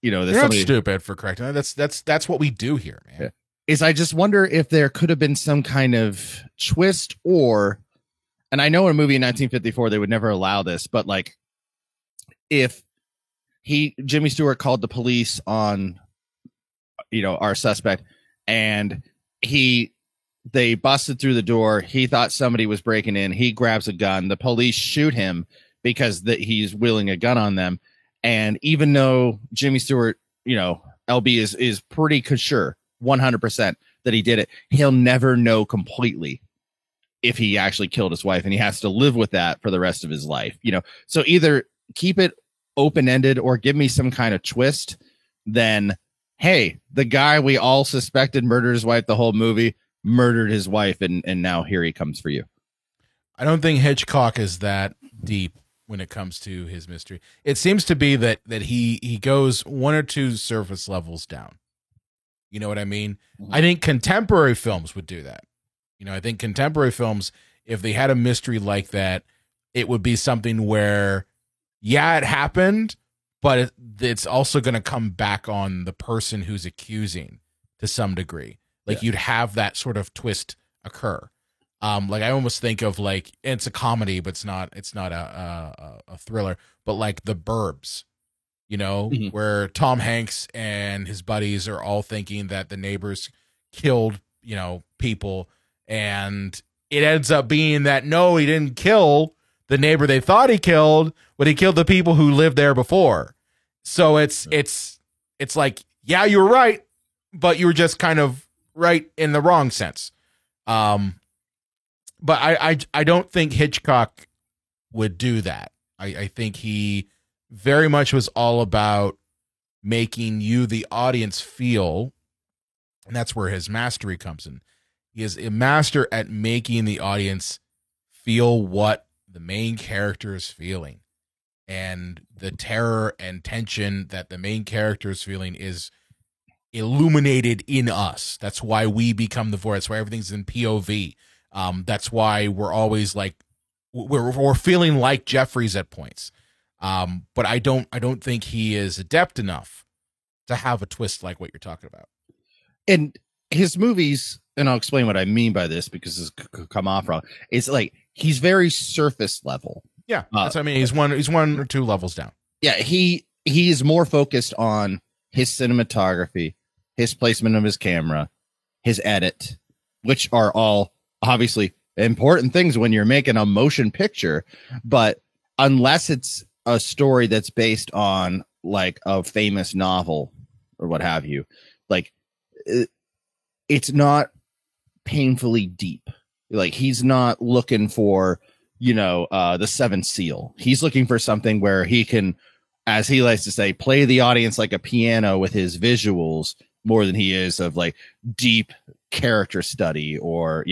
You know, you're not stupid for correcting that. That's what we do here, man. Yeah. Is I just wonder if there could have been some kind of twist, or, and I know in a movie in 1954 they would never allow this, but like if Jimmy Stewart called the police on, you know, our suspect, and they busted through the door. He thought somebody was breaking in. He grabs a gun. The police shoot him because he's wielding a gun on them. And even though Jimmy Stewart, you know, LB is pretty sure 100% that he did it, he'll never know completely if he actually killed his wife, and he has to live with that for the rest of his life. You know, so either keep it open-ended or give me some kind of twist. Then, hey, the guy we all suspected murdered his wife the whole movie murdered his wife, and now here he comes for you. I don't think Hitchcock is that deep when it comes to his mystery. It seems to be that he goes one or two surface levels down. You know what I mean? Mm-hmm. I think contemporary films would do that. You know, I think contemporary films, if they had a mystery like that, it would be something where, yeah, it happened, but it's also going to come back on the person who's accusing to some degree. Like, you'd have that sort of twist occur. Like, I almost think of, like, it's a comedy, but it's not a thriller, but like The Burbs, you know, mm-hmm. where Tom Hanks and his buddies are all thinking that the neighbors killed, you know, people, and it ends up being that, no, he didn't kill the neighbor they thought he killed, but he killed the people who lived there before. So it's like, yeah, you were right, but you were just kind of right in the wrong sense. But I don't think Hitchcock would do that. I think he very much was all about making you, the audience, feel, and that's where his mastery comes in. He is a master at making the audience feel what the main character is feeling. And the terror and tension that the main character is feeling is illuminated in us. That's why we become the voice. That's why everything's in POV. That's why we're always like, we're feeling like Jeffries at points. But I don't think he is adept enough to have a twist like what you're talking about. And his movies, and I'll explain what I mean by this because this could come off wrong. It's like he's very surface level. Yeah, that's what I mean. He's one or two levels down. Yeah, he is more focused on his cinematography, his placement of his camera, his edit, which are all obviously important things when you're making a motion picture. But unless it's a story that's based on like a famous novel or what have you, like it's not painfully deep. Like, he's not looking for, you know, the Seventh Seal. He's looking for something where he can, as he likes to say, play the audience like a piano with his visuals more than he is of like deep character study or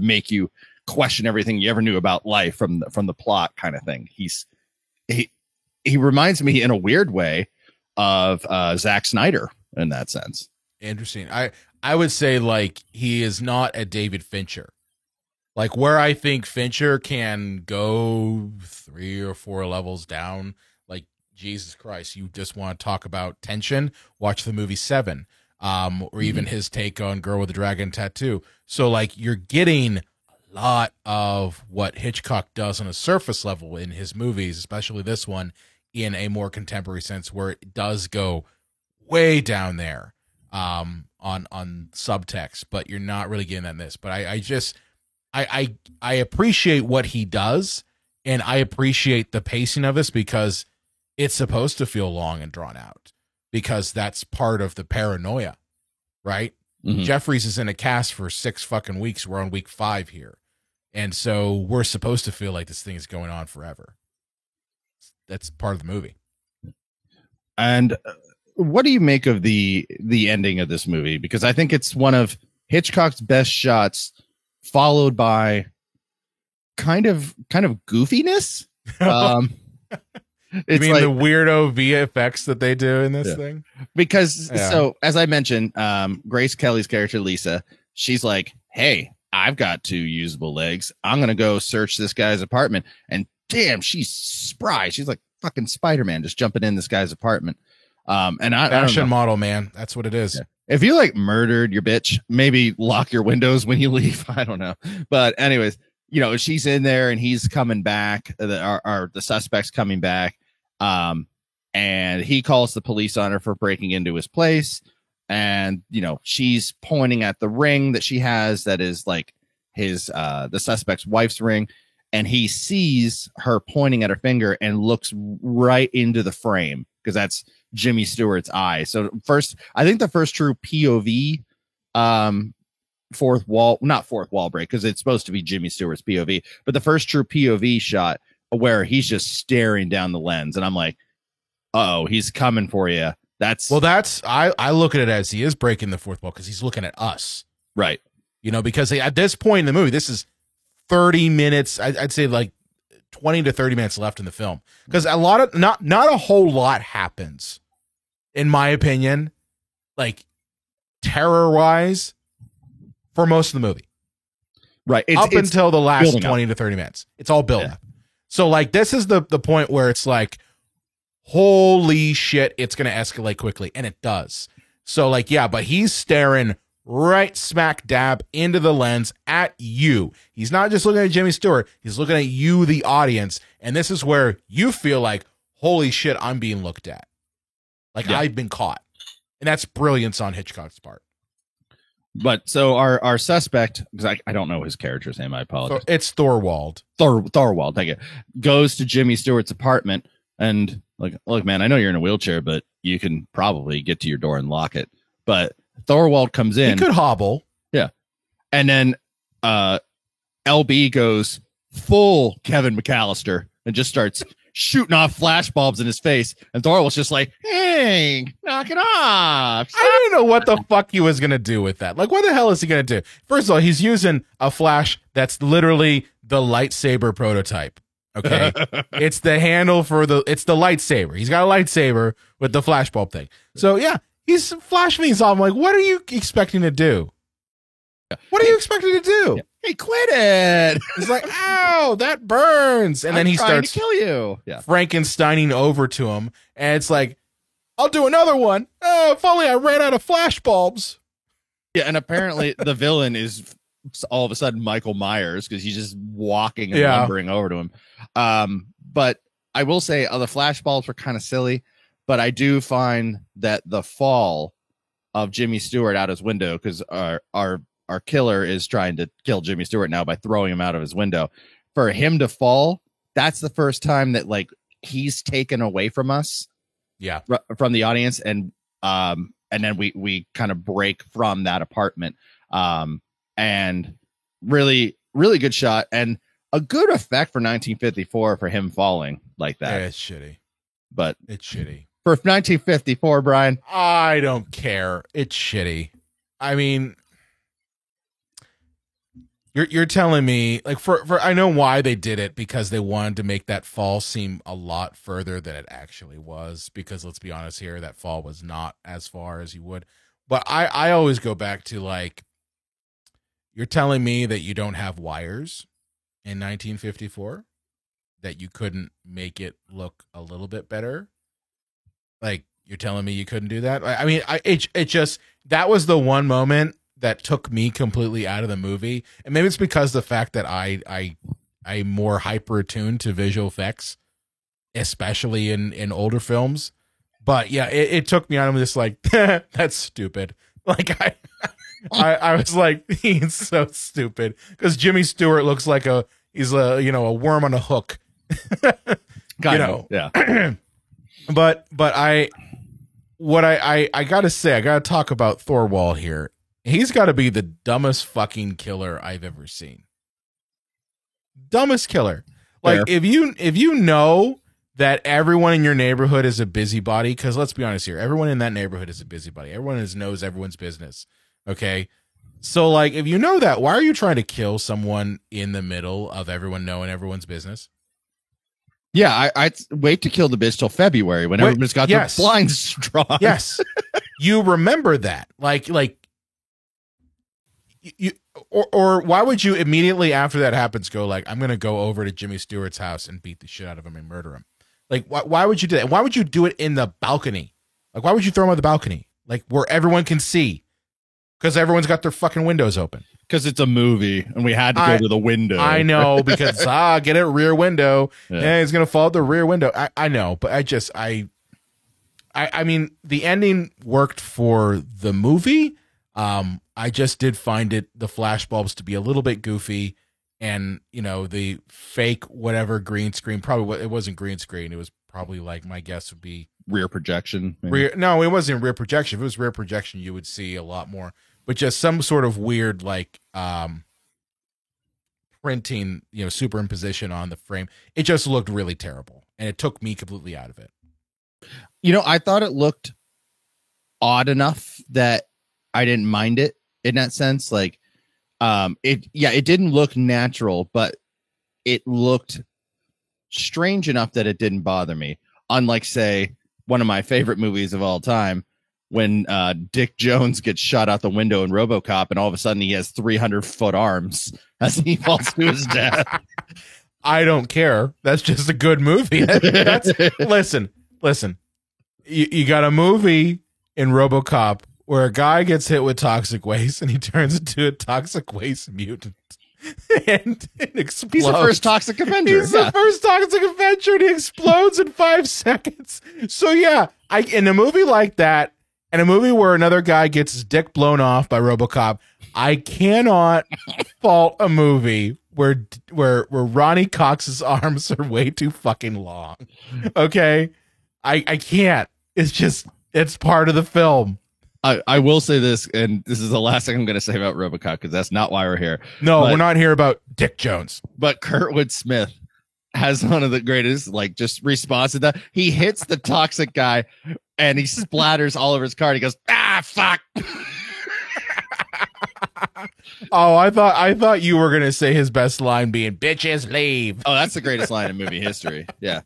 make you question everything you ever knew about life from the plot kind of thing. He reminds me in a weird way of Zack Snyder in that sense. Interesting. I would say, like, he is not a David Fincher. Like, where I think Fincher can go 3 or 4 levels down, like, Jesus Christ, you just want to talk about tension, watch the movie Seven, or even his take on Girl with the Dragon Tattoo. So, like, you're getting a lot of what Hitchcock does on a surface level in his movies, especially this one, in a more contemporary sense, where it does go way down there on subtext, but you're not really getting that in this. But I appreciate what he does, and I appreciate the pacing of this because it's supposed to feel long and drawn out because that's part of the paranoia, right? Mm-hmm. Jeffries is in a cast for 6 fucking weeks. We're on week 5 here. And so we're supposed to feel like this thing is going on forever. that's part of the movie. And what do you make of the ending of this movie? Because I think it's one of Hitchcock's best shots, followed by kind of goofiness. You mean like the weirdo VFX that they do in this thing? Because so as I mentioned, Grace Kelly's character Lisa, she's like, "Hey, I've got 2 usable legs. I'm gonna go search this guy's apartment." And damn, she's spry. She's like fucking Spider-Man, just jumping in this guy's apartment. And fashion model, man. That's what it is. Yeah. If you like murdered your bitch, maybe lock your windows when you leave. I don't know. But anyways, you know, she's in there and he's coming back. The suspect's coming back. And he calls the police on her for breaking into his place. And, you know, she's pointing at the ring that she has that is like his the suspect's wife's ring. And he sees her pointing at her finger and looks right into the frame because that's Jimmy Stewart's eye. So I think the first true POV, not fourth wall break, because it's supposed to be Jimmy Stewart's POV, but the first true POV shot where he's just staring down the lens. And I'm like, oh, he's coming for you. I look at it as he is breaking the fourth wall because he's looking at us. Right. You know, because at this point in the movie, this is 30 minutes. I'd say like 20 to 30 minutes left in the film because not a whole lot happens, in my opinion, like terror wise, for most of the movie. Right. It's until the last 20 to 30 minutes. It's all build up. So like this is the point where it's like, holy shit, it's going to escalate quickly. And it does. So like, yeah, but he's staring right smack dab into the lens at you. He's not just looking at Jimmy Stewart. He's looking at you, the audience. And this is where you feel like, holy shit, I'm being looked at. Like I've been caught. And that's brilliance on Hitchcock's part. But so our suspect, because I don't know his character's name, I apologize. It's Thorwald. Thorwald, thank you. Goes to Jimmy Stewart's apartment and like, look, man, I know you're in a wheelchair, but you can probably get to your door and lock it. But Thorwald comes in. He could hobble. Yeah. And then LB goes full Kevin McAllister and just starts shooting off flash bulbs in his face. And Thorwald's just like, hey, knock it off. I didn't know what the fuck he was going to do with that. Like, what the hell is he going to do? First of all, he's using a flash that's literally the lightsaber prototype. Okay. It's the handle it's the lightsaber. He's got a lightsaber with the flashbulb thing. So yeah, he's flashing these off. I'm like, what are you expecting to do? What are you expecting to do? Hey, quit it. He's like, ow, that burns. And then he starts to kill you. Yeah. Frankensteining over to him. And it's like, I'll do another one. Oh, if only I ran out of flashbulbs. Yeah. And apparently the villain is all of a sudden Michael Myers because he's just walking and lumbering over to him. But I will say the flashbulbs were kind of silly, but I do find that the fall of Jimmy Stewart out his window, because our killer is trying to kill Jimmy Stewart now by throwing him out of his window. For him to fall, that's the first time that like he's taken away from us. Yeah. From the audience. And then we kind of break from that apartment. And really, really good shot and a good effect for 1954 for him falling like that. Yeah, it's shitty. But it's shitty. For 1954, Brian. I don't care. It's shitty. I mean, you're telling me like for I know why they did it, because they wanted to make that fall seem a lot further than it actually was, because let's be honest here, that fall was not as far as you would. But I always go back to like, you're telling me that you don't have wires in 1954, that you couldn't make it look a little bit better? Like, you're telling me you couldn't do that? I mean, it just, that was the one moment that took me completely out of the movie. And maybe it's because the fact that I'm more hyper attuned to visual effects, especially in older films. But yeah, it took me out of this like, that's stupid. Like I was like, he's so stupid, because Jimmy Stewart looks like he's a worm on a hook. Yeah. But I gotta say, I gotta talk about Thorwald here. He's got to be the dumbest fucking killer I've ever seen. Dumbest killer. Like, if you know that everyone in your neighborhood is a busybody, because let's be honest here, everyone in that neighborhood is a busybody. Everyone knows everyone's business. Okay. So like, if you know that, why are you trying to kill someone in the middle of everyone knowing everyone's business? Yeah, I'd wait to kill the bitch till February when everyone's got their blinds drawn. Yes. You remember that. Like you or why would you immediately after that happens go like, I'm going to go over to Jimmy Stewart's house and beat the shit out of him and murder him? Like, why would you do that? Why would you do it in the balcony? Like, why would you throw him on the balcony? Like, where everyone can see? Because everyone's got their fucking windows open. Because it's a movie, and we had to go to the window. I know, because, get it, rear window. Yeah, he's going to fall out the rear window. I know, but I mean, the ending worked for the movie. I just did find the flashbulbs to be a little bit goofy. And, you know, the fake whatever green screen, probably it wasn't green screen. It was probably like, my guess would be rear projection. No, it wasn't rear projection. If it was rear projection, you would see a lot more. But just some sort of weird, like, printing, you know, superimposition on the frame. It just looked really terrible. And it took me completely out of it. You know, I thought it looked odd enough that I didn't mind it in that sense. Like, it didn't look natural, but it looked strange enough that it didn't bother me. Unlike, say, one of my favorite movies of all time, when Dick Jones gets shot out the window in RoboCop, and all of a sudden he has 300-foot arms as he falls to his death. I don't care. That's just a good movie. Listen. You got a movie in RoboCop where a guy gets hit with toxic waste and he turns into a toxic waste mutant and explodes. He's the first Toxic Avenger. He's the first Toxic Avenger, and he explodes in 5 seconds. So yeah, in a movie like that, and a movie where another guy gets his dick blown off by RoboCop, I cannot fault a movie where Ronnie Cox's arms are way too fucking long. Okay, I can't. It's part of the film. I will say this, and this is the last thing I'm going to say about RoboCop, because that's not why we're here. No, we're not here about Dick Jones. But Kurtwood Smith has one of the greatest, like, just response to that. He hits the toxic guy, and he splatters all over his car. And he goes, fuck. Oh, I thought you were going to say his best line being, bitches leave. Oh, that's the greatest line in movie history. Yeah.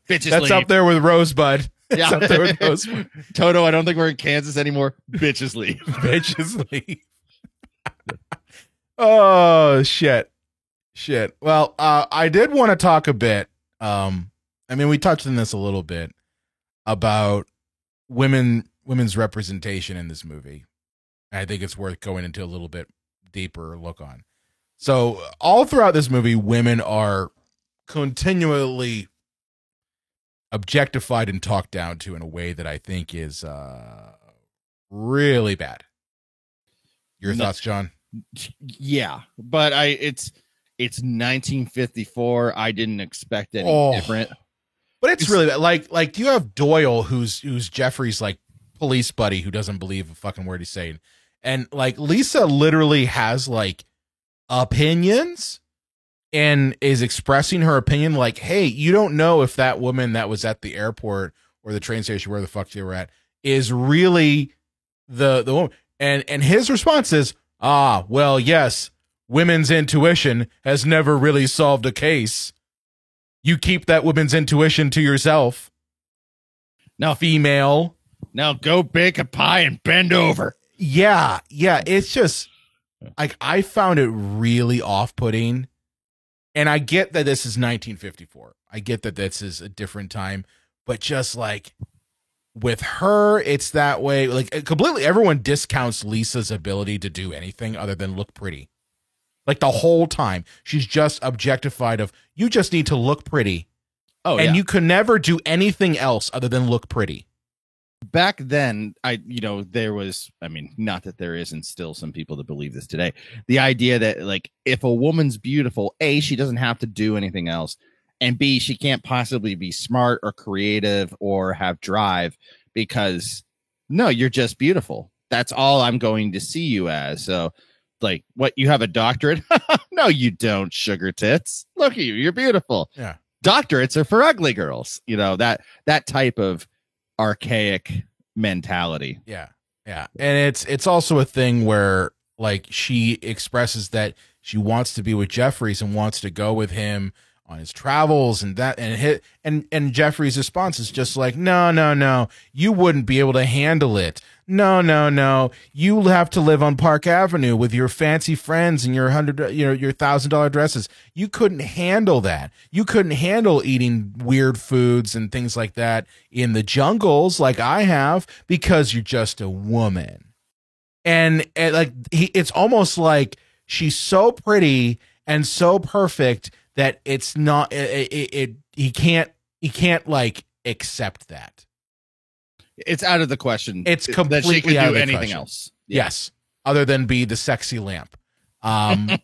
Bitches That's leave. Up there with Rosebud. Yeah. Up there with Rosebud. Toto, I don't think we're in Kansas anymore. Bitches leave. Bitches leave. Oh, shit. Well, I did want to talk a bit. I mean, we touched on this a little bit about women's representation in this movie. I think it's worth going into a little bit deeper look on. So all throughout this movie, women are continually objectified and talked down to in a way that I think is really bad. Your thoughts, John? Yeah, but it's 1954. I didn't expect any different. But it's really bad. Like you have Doyle, who's Jeffrey's like police buddy who doesn't believe a fucking word he's saying. And like Lisa literally has like opinions and is expressing her opinion like, hey, you don't know if that woman that was at the airport or the train station, where the fuck they were at, is really the woman. And his response is, well, yes, women's intuition has never really solved a case. You keep that woman's intuition to yourself. Now, female. Now go bake a pie and bend over. Yeah. It's just like, I found it really off-putting. And I get that this is 1954. I get that this is a different time, but just like with her, it's that way. Like completely, everyone discounts Lisa's ability to do anything other than look pretty. Like the whole time, she's just objectified of, you just need to look pretty. Oh, and yeah. you could never do anything else other than look pretty. Back then, there was, I mean, not that there isn't still some people that believe this today. The idea that, like, if a woman's beautiful, A, she doesn't have to do anything else. And B, she can't possibly be smart or creative or have drive because, no, you're just beautiful. That's all I'm going to see you as. So, like, what, you have a doctorate? No, you don't, sugar tits. Look at you. You're beautiful. Yeah. doctorates are for ugly girls. You know, that type of archaic mentality. Yeah. Yeah. And it's also a thing where like she expresses that she wants to be with Jeffries and wants to go with him on his travels and that and Jeffrey's response is just like, no, you wouldn't be able to handle it. No, you have to live on Park Avenue with your fancy friends and your your $1,000 dresses. You couldn't handle that. You couldn't handle eating weird foods and things like that in the jungles like I have because you're just a woman. And like it's almost like she's so pretty and so perfect that it's not he can't like accept that. It's out of the question. It's completely that she could out do of the anything question. else. Yes, other than be the sexy lamp.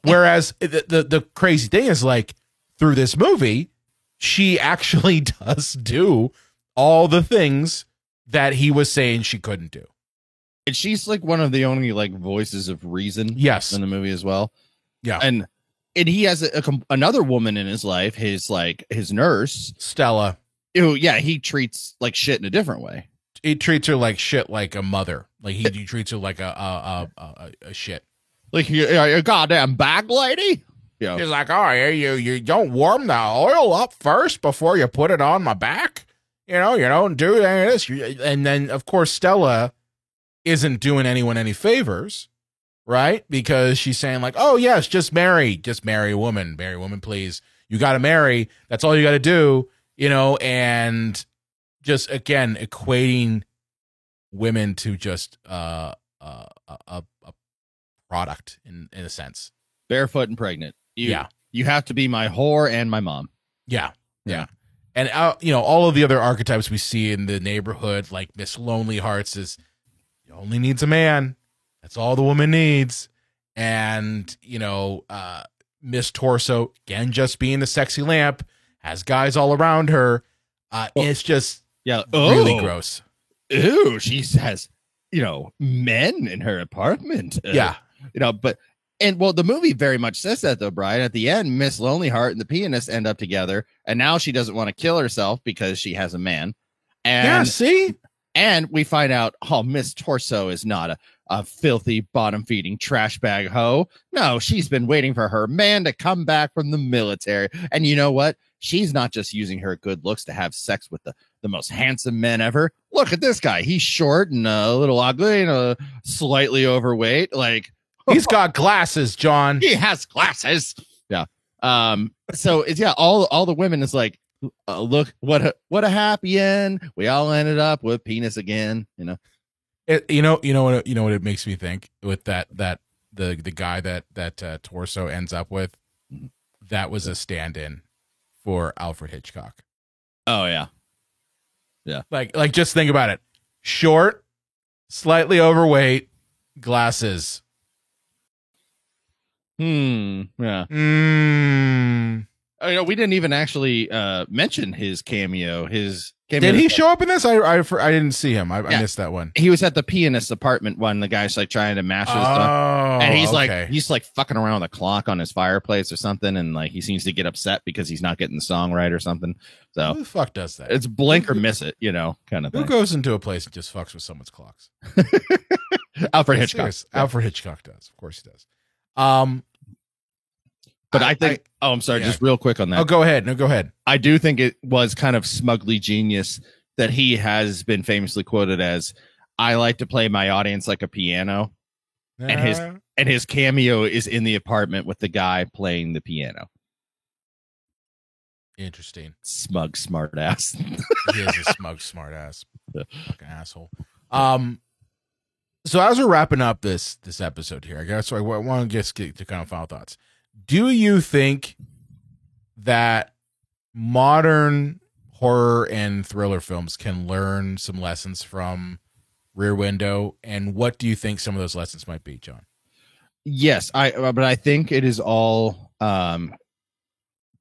Whereas the crazy thing is, like, through this movie, she actually does do all the things that he was saying she couldn't do. And she's like one of the only like voices of reason. Yes, in the movie as well. Yeah, and he has another woman in his life, his nurse Stella. Who, he treats like shit in a different way. He treats her like shit, like a mother. Like he treats her like a shit. Like you're a goddamn bag lady. Yeah, he's like, oh, you don't warm the oil up first before you put it on my back. You know, you don't do any of this. And then, of course, Stella isn't doing anyone any favors, right? Because she's saying like, oh yes, just marry a woman, please. You got to marry. That's all you got to do. You know, and just again equating women to just a product in a sense. Barefoot and pregnant. You have to be my whore and my mom. Yeah. And all of the other archetypes we see in the neighborhood, like Miss Lonely Hearts, is only needs a man. That's all the woman needs. And Miss Torso, again, just being the sexy lamp, has guys all around her. It's just really gross. Ooh, she has, men in her apartment. The movie very much says that though, Brian. At the end, Miss Lonely Heart and the pianist end up together, and now she doesn't want to kill herself because she has a man. And we find out, Miss Torso is not a filthy, bottom-feeding trash bag hoe. No, she's been waiting for her man to come back from the military. And you know what? She's not just using her good looks to have sex with the most handsome men ever. Look at this guy. He's short and a little ugly and slightly overweight. Like, he's got glasses, John. He has glasses. Yeah. So it's all the women is like, look, what a happy end. We all ended up with penis again. You know what it makes me think with that the guy that Torso ends up with, that was a stand-in for Alfred Hitchcock. Oh yeah. Like just think about it. Short, slightly overweight, glasses. Yeah. We didn't even actually mention his cameo. Did he show up in this? I didn't see him. I missed that one. He was at the pianist's apartment when the guy's like trying to master his stuff, and he's like fucking around with a clock on his fireplace or something, and like he seems to get upset because he's not getting the song right or something. So who the fuck does that? It's blink or miss it, kind of thing. Who goes into a place and just fucks with someone's clocks? Alfred Hitchcock. Alfred Hitchcock does. Of course he does. But I think, I'm sorry, just real quick on that. Oh, go ahead. No, go ahead. I do think it was kind of smugly genius that he has been famously quoted as, I like to play my audience like a piano. And his cameo is in the apartment with the guy playing the piano. Interesting. Smug smart ass. He is a smug smart ass. Fucking asshole. So as we're wrapping up this episode here, I want to just get to kind of final thoughts. Do you think that modern horror and thriller films can learn some lessons from Rear Window? And what do you think some of those lessons might be, John? Yes, but I think it is all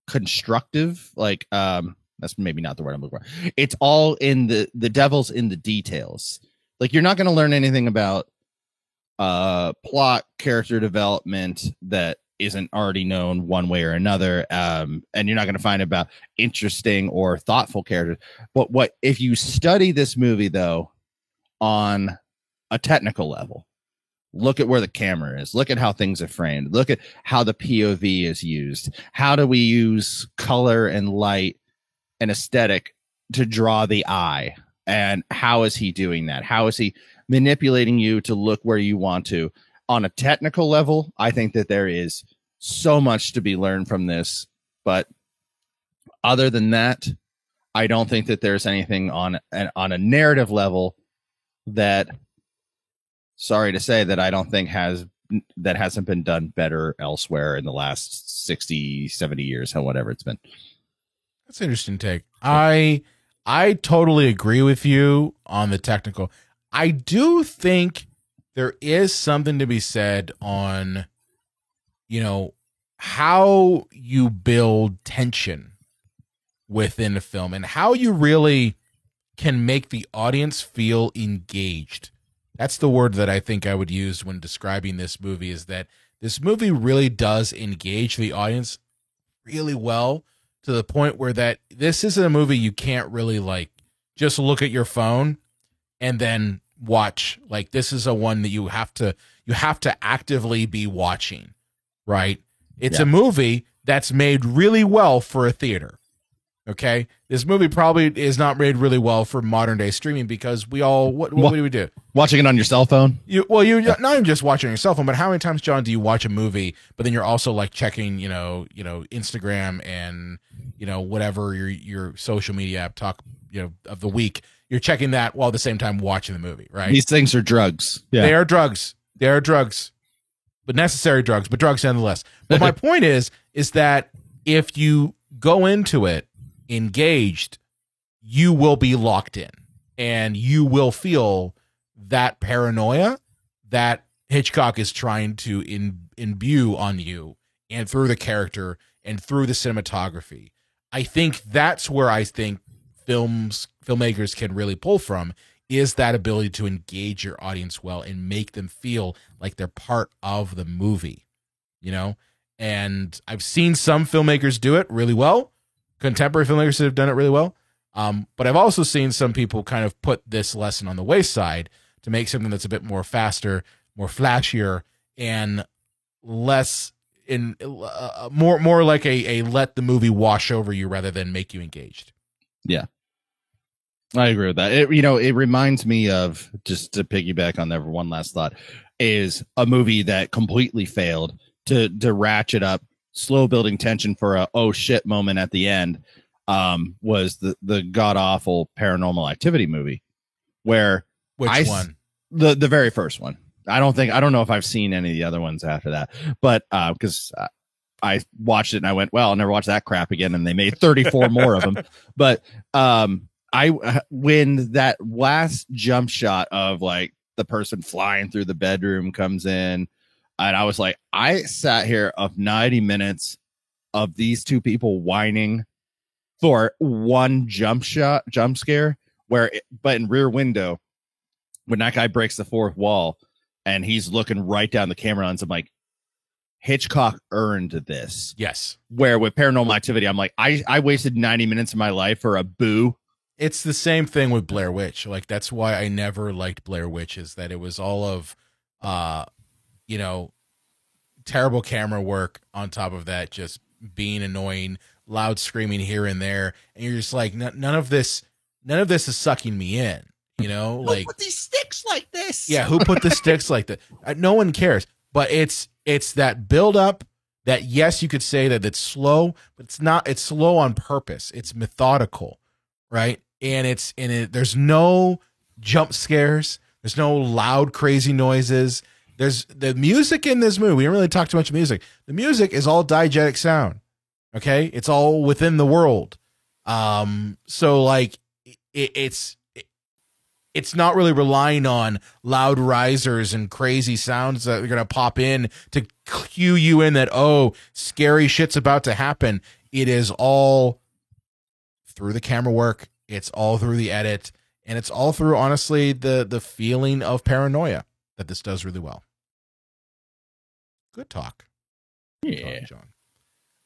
constructive. Like, that's maybe not the word I'm looking for. It's all in the devil's in the details. Like, you're not going to learn anything about plot, character development that isn't already known one way or another. And you're not going to find about interesting or thoughtful characters. But what if you study this movie though on a technical level? Look at where the camera is. Look at how things are framed. Look at how the POV is used. How do we use color and light and aesthetic to draw the eye? And how is he doing that? How is he manipulating you to look where you want to? On a technical level, I think that there is so much to be learned from this. But other than that, I don't think that there's anything on a narrative level that, sorry to say, that I don't think hasn't been done better elsewhere in the last 60, 70 years, or whatever it's been. That's an interesting take. I totally agree with you on the technical. I do think there is something to be said on, how you build tension within a film and how you really can make the audience feel engaged. That's the word that I think I would use when describing this movie, is that this movie really does engage the audience really well, to the point where that this isn't a movie you can't really like just look at your phone and then watch. Like, this is a one that you have to actively be watching, right? It's a movie that's made really well for a theater. Okay, this movie probably is not made really well for modern day streaming, because we all what do we do? Watching it on your cell phone? You're not even just watching on your cell phone, but how many times, John, do you watch a movie, but then you're also like checking, Instagram and whatever your social media app of the week. You're checking that while at the same time watching the movie, right? These things are drugs. Yeah. They are drugs. They are drugs, but necessary drugs, but drugs nonetheless. But my point is that if you go into it engaged, you will be locked in, and you will feel that paranoia that Hitchcock is trying to imbue on you, and through the character and through the cinematography. I think that's where I think filmmakers can really pull from, is that ability to engage your audience well and make them feel like they're part of the movie, and I've seen some filmmakers do it really well. Contemporary filmmakers have done it really well. But I've also seen some people kind of put this lesson on the wayside to make something that's a bit more faster, more flashier, and less more like a let the movie wash over you rather than make you engaged. Yeah, I agree with that. It reminds me of, just to piggyback on that for one last thought, is a movie that completely failed to ratchet up slow building tension for a oh shit moment at the end, was the god awful Paranormal Activity movie, where which one? The very first one. I don't know if I've seen any of the other ones after that, but because I watched it and I went, well, I'll never watch that crap again, and they made 34 more of them. But when that last jump shot of like the person flying through the bedroom comes in, and I was like, I sat here of 90 minutes of these two people whining for one jump scare, but in Rear Window, when that guy breaks the fourth wall and he's looking right down the camera lens, I'm like, Hitchcock earned this. Yes. Where with Paranormal Activity, I'm like, I wasted 90 minutes of my life for a boo. It's the same thing with Blair Witch. Like, that's why I never liked Blair Witch, is that it was all of, terrible camera work on top of that, just being annoying, loud screaming here and there, and you're just like, none of this is sucking me in, like, who put these sticks like this? Yeah, who put the sticks like that? No one cares. But it's that build up that, yes, you could say that it's slow, but it's not. It's slow on purpose. It's methodical, right? And there's no jump scares. There's no loud, crazy noises. There's the music in this movie. We don't really talk too much music. The music is all diegetic sound. Okay. It's all within the world. So like it's not really relying on loud risers and crazy sounds that are going to pop in to cue you in that, oh, scary shit's about to happen. It is all through the camera work. It's all through the edit, and it's all through, honestly, the feeling of paranoia that this does really well. Good talk. Yeah.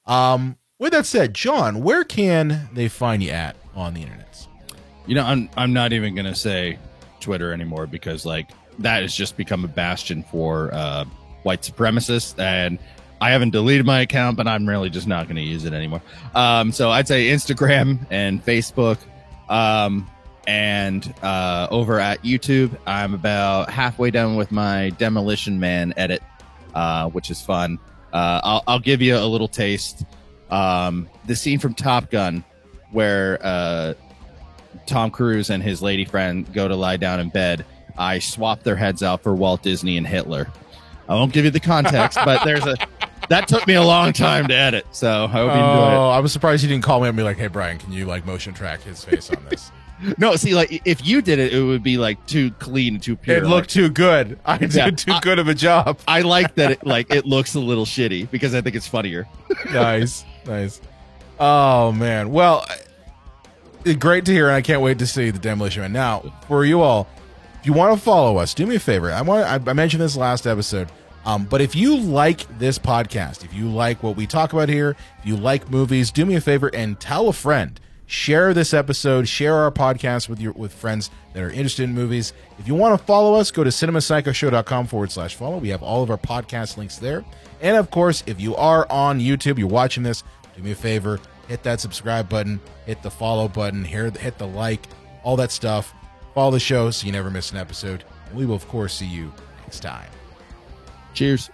John. With that said, John, where can they find you at on the internet? You know, I'm not even gonna say Twitter anymore because like that has just become a bastion for white supremacists, and I haven't deleted my account, but I'm really just not going to use it anymore. So I'd say Instagram and Facebook, and over at YouTube, I'm about halfway done with my Demolition Man edit, which is fun. I'll give you a little taste. The scene from Top Gun where Tom Cruise and his lady friend go to lie down in bed. I swapped their heads out for Walt Disney and Hitler. I won't give you the context, but that took me a long time to edit, so I hope you enjoy it. I was surprised you didn't call me and be like, hey, Brian, can you like motion track his face on this? No, see, like if you did it, it would be like too clean, too pure. It looked too good. I did too good of a job. I like that it looks a little shitty because I think it's funnier. Nice. Oh man. Well, great to hear, and I can't wait to see the Demolition Man. Now, for you all, if you want to follow us, do me a favor. I mentioned this last episode, but if you like this podcast, if you like what we talk about here, if you like movies, do me a favor and tell a friend. Share this episode, share our podcast with friends that are interested in movies. If you want to follow us, go to cinemapsychoshow.com/follow. We have all of our podcast links there. And of course, if you are on YouTube, you're watching this, do me a favor, hit that subscribe button, hit the follow button, hit the like, all that stuff. Follow the show so you never miss an episode. And we will, of course, see you next time. Cheers.